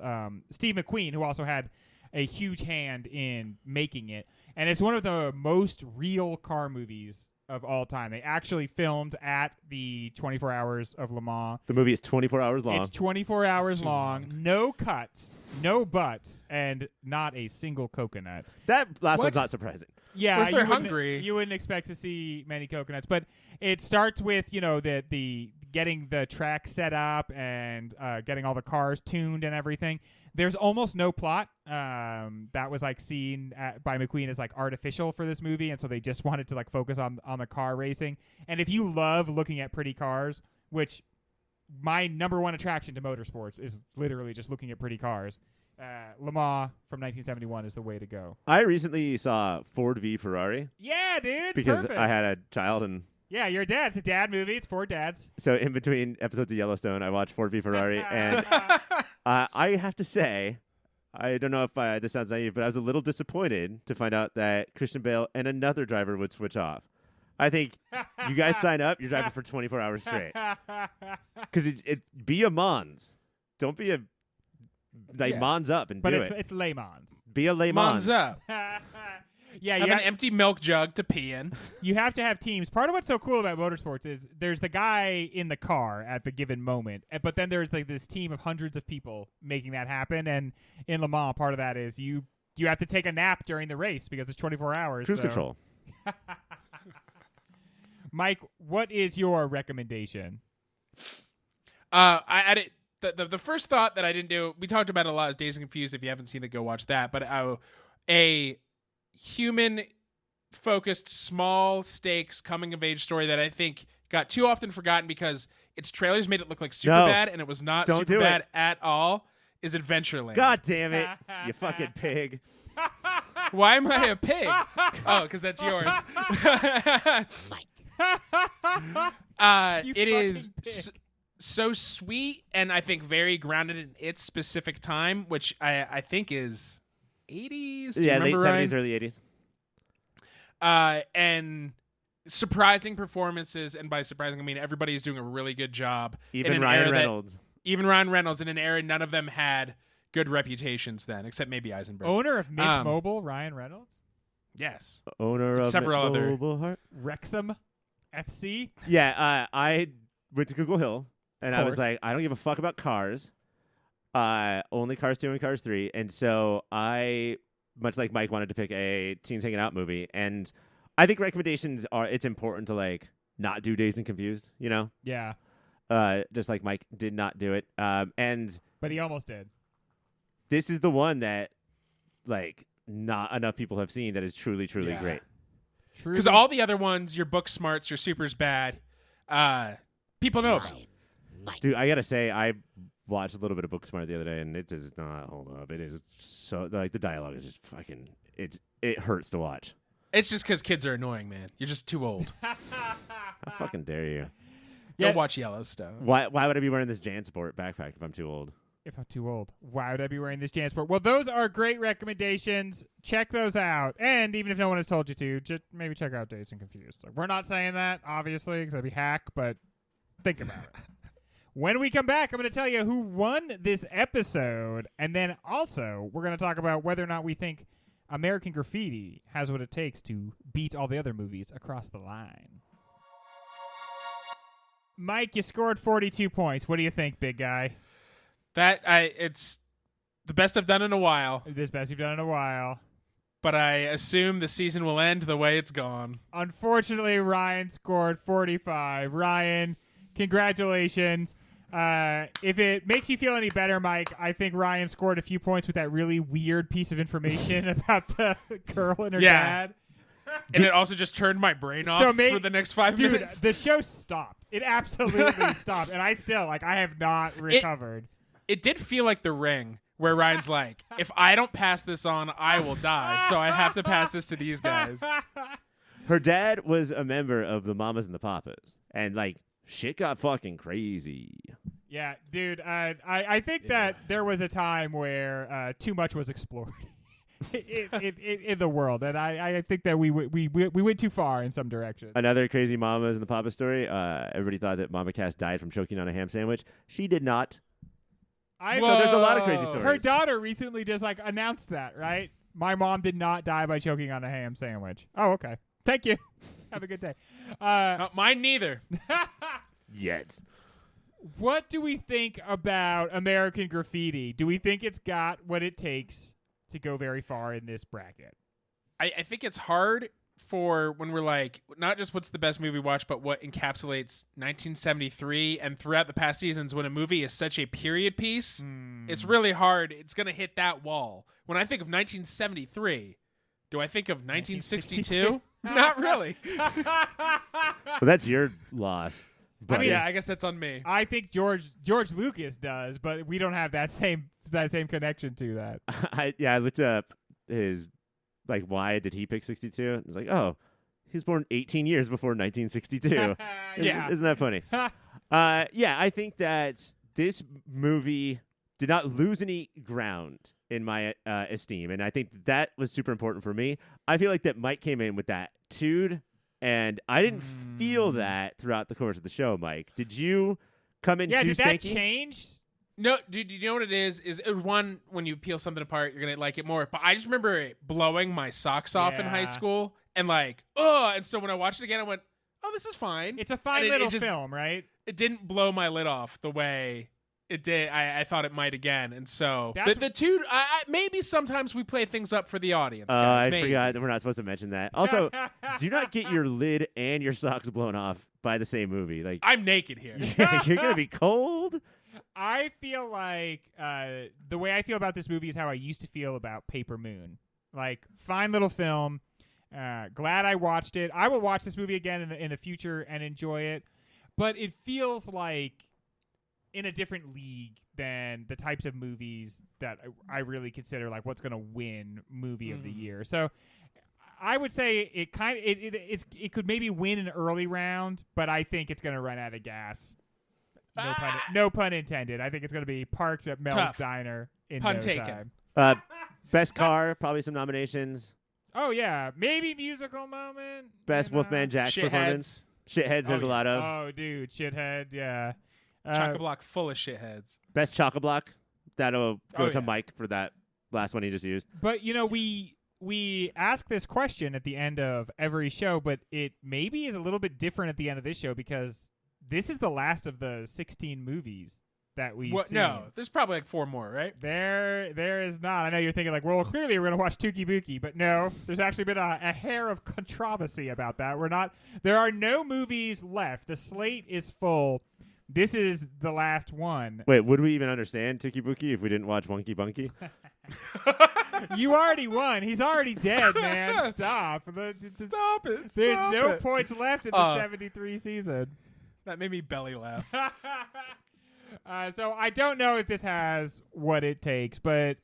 Steve McQueen, who also had a huge hand in making it. And it's one of the most real car movies of all time. They actually filmed at the 24 Hours of Le Mans. The movie is 24 hours long. It's 24 hours long. No cuts, no butts, and not a single coconut. That last one's not surprising. Yeah, well, if they're hungry, you wouldn't expect to see many coconuts. But it starts with the getting the track set up and getting all the cars tuned and everything. There's almost no plot. That was like seen by McQueen as like artificial for this movie, and so they just wanted to like focus on the car racing. And if you love looking at pretty cars, which my number one attraction to motorsports is literally just looking at pretty cars, Le Mans from 1971 is the way to go. I recently saw Ford v Ferrari. Yeah, dude. Because perfect. I had a child and. Yeah, you're a dad. It's a dad movie. It's for dads. So in between episodes of Yellowstone, I watched Ford v Ferrari, and I have to say, I don't know if this sounds naive, but I was a little disappointed to find out that Christian Bale and another driver would switch off. I think you guys sign up, you're driving for 24 hours straight. Because be a Mons. Don't be a Mons up and but do it. It's Le Mans. Be a Le Mans. Mons up. Yeah, Have an empty milk jug to pee in. you have to have teams. Part of what's so cool about motorsports is there's the guy in the car at the given moment, but then there's like this team of hundreds of people making that happen. And in Le Mans, part of that is you have to take a nap during the race because it's 24 hours. Cruise control. Mike, what is your recommendation? I added the first thought that I didn't do. We talked about it a lot. Is Dazed and Confused. If you haven't seen it, go watch that. But a human-focused, small stakes coming of age story that I think got too often forgotten because its trailers made it look like Superbad, and it was not Superbad at all. Is Adventureland? God damn it, you fucking pig! Why am I a pig? Oh, because that's yours. It is so sweet and I think very grounded in its specific time, which I think is 80s. Do you late remember, 70s, Ryan? early 80s. And surprising performances, and by surprising I mean everybody's doing a really good job. Even in an Ryan era Reynolds. Even Ryan Reynolds in an era none of them had good reputations then, except maybe Eisenberg. Owner of Mint Mobile, Ryan Reynolds. Yes. Owner of several Mint other Mobile Heart. Wrexham FC. Yeah, I went to Google Hill, and I was course. like, I don't give a fuck about cars. Only Cars 2 and Cars 3. And so I, much like Mike, wanted to pick a Teens Hanging Out movie. And I think recommendations it's important to, like, not do Dazed and Confused, you know? Yeah. Just like Mike did not do it. But he almost did. This is the one that, like, not enough people have seen that is truly, truly great. Because all the other ones, your book smarts, your super's bad, people know about. Dude, I gotta say, I watched a little bit of Booksmart the other day, and it does not hold up. It is so, like, the dialogue is just fucking, it hurts to watch. It's just because kids are annoying, man. You're just too old. How fucking dare you? Go watch Yellowstone. Why would I be wearing this JanSport backpack if I'm too old? If I'm too old, why would I be wearing this JanSport? Well, those are great recommendations. Check those out. And even if no one has told you to, just maybe check out Dazed and Confused. Like, we're not saying that, obviously, because that'd be hack, but think about it. When we come back, I'm going to tell you who won this episode. And then also, we're going to talk about whether or not we think American Graffiti has what it takes to beat all the other movies across the line. Mike, you scored 42 points. What do you think, big guy? It's the best I've done in a while, This best you've done in a while. but I assume the season will end the way it's gone. Unfortunately, Ryan scored 45. Ryan, congratulations. If it makes you feel any better, Mike, I think Ryan scored a few points with that really weird piece of information about the girl and her dad. And it also just turned my brain off for the next 5 dude, minutes. The show stopped. It absolutely stopped. And I still, I have not recovered. It did feel like The Ring, where Ryan's like, if I don't pass this on, I will die. So I have to pass this to these guys. Her dad was a member of the Mamas and the Papas, and, like, shit got fucking crazy. Yeah, dude, I think that there was a time where too much was explored in the world, and I think that we went too far in some direction. Another crazy Mamas and the Papa story. Everybody thought that Mama Cass died from choking on a ham sandwich. She did not. So there's a lot of crazy stories. Her daughter recently just announced that, right? My mom did not die by choking on a ham sandwich. Oh, okay. Thank you. Have a good day. Mine neither. Yet. What do we think about American Graffiti? Do we think it's got what it takes to go very far in this bracket? I think it's hard for when we're like, not just what's the best movie watch, but what encapsulates 1973 and throughout the past seasons when a movie is such a period piece. It's really hard. It's going to hit that wall. When I think of 1973, do I think of 1962? Not really. Well, that's your loss. I mean, yeah, I guess that's on me. I think George Lucas does, but we don't have that same connection to that. I looked up his, like, why did he pick 62? I was like, oh, he was born 18 years before 1962. Yeah. Isn't that funny? Yeah, I think that this movie did not lose any ground in my esteem, and I think that was super important for me. I feel like that Mike came in with that tude, and I didn't feel that throughout the course of the show, Mike. Did you come in too did that stanky? change? No, dude, you know what it is? Is one, when you peel something apart, you're going to like it more. But I just remember it blowing my socks off in high Yeah. school. And like, oh, and so when I watched it again, I went, oh, this is fine. It's a fine And little it just, film, right? It didn't blow my lid off the way it did. I thought it might again. And so the two, maybe sometimes we play things up for the audience, guys. I maybe. forgot that we're not supposed to mention that. Also, do not get your lid and your socks blown off by the same movie. Like I'm naked here. you're gonna be cold. I feel like the way I feel about this movie is how I used to feel about Paper Moon. Like, fine little film. Glad I watched it. I will watch this movie again in the future and enjoy it. But it feels like in a different league than the types of movies that I really consider like what's going to win movie of the year. So I would say it could maybe win an early round, but I think it's going to run out of gas. No pun intended. I think it's going to be parked at Mel's Tough. Diner in Pun no taken. time. Best car, probably some nominations. Oh yeah, maybe musical moment. Best you know? Wolfman Jack performance. Shitheads, there's a lot of. Oh, dude, shithead, yeah. Chock-a-block full of shitheads. Best Chock-a-block. That'll go to yeah. Mike for that last one he just used. But you know, we ask this question at the end of every show, but it maybe is a little bit different at the end of this show because this is the last of the 16 movies that we've seen. No, there's probably like 4 more, right? There is not. I know you're thinking like, well, clearly we're going to watch Tuki Buki, but no, there's actually been a hair of controversy about that. There are no movies left. The slate is full. This is the last one. Wait, would we even understand Tiki Buki if we didn't watch Wonky Bunky? You already won. He's already dead, man. Stop. Stop it. There's Stop no it. points left in the 73 season. That made me belly laugh. So I don't know if this has what it takes, but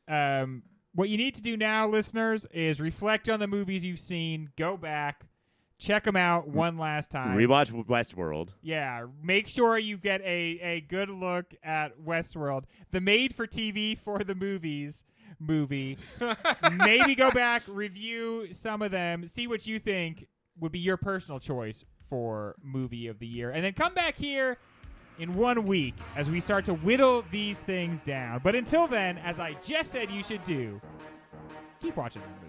what you need to do now, listeners, is reflect on the movies you've seen, go back, check them out one last time. Rewatch Westworld. Yeah, make sure you get a good look at Westworld, the made-for-TV for the movies movie. Maybe go back, review some of them, see what you think would be your personal choice for movie of the year, and then come back here in 1 week as we start to whittle these things down. But until then, as I just said you should do, keep watching these movies.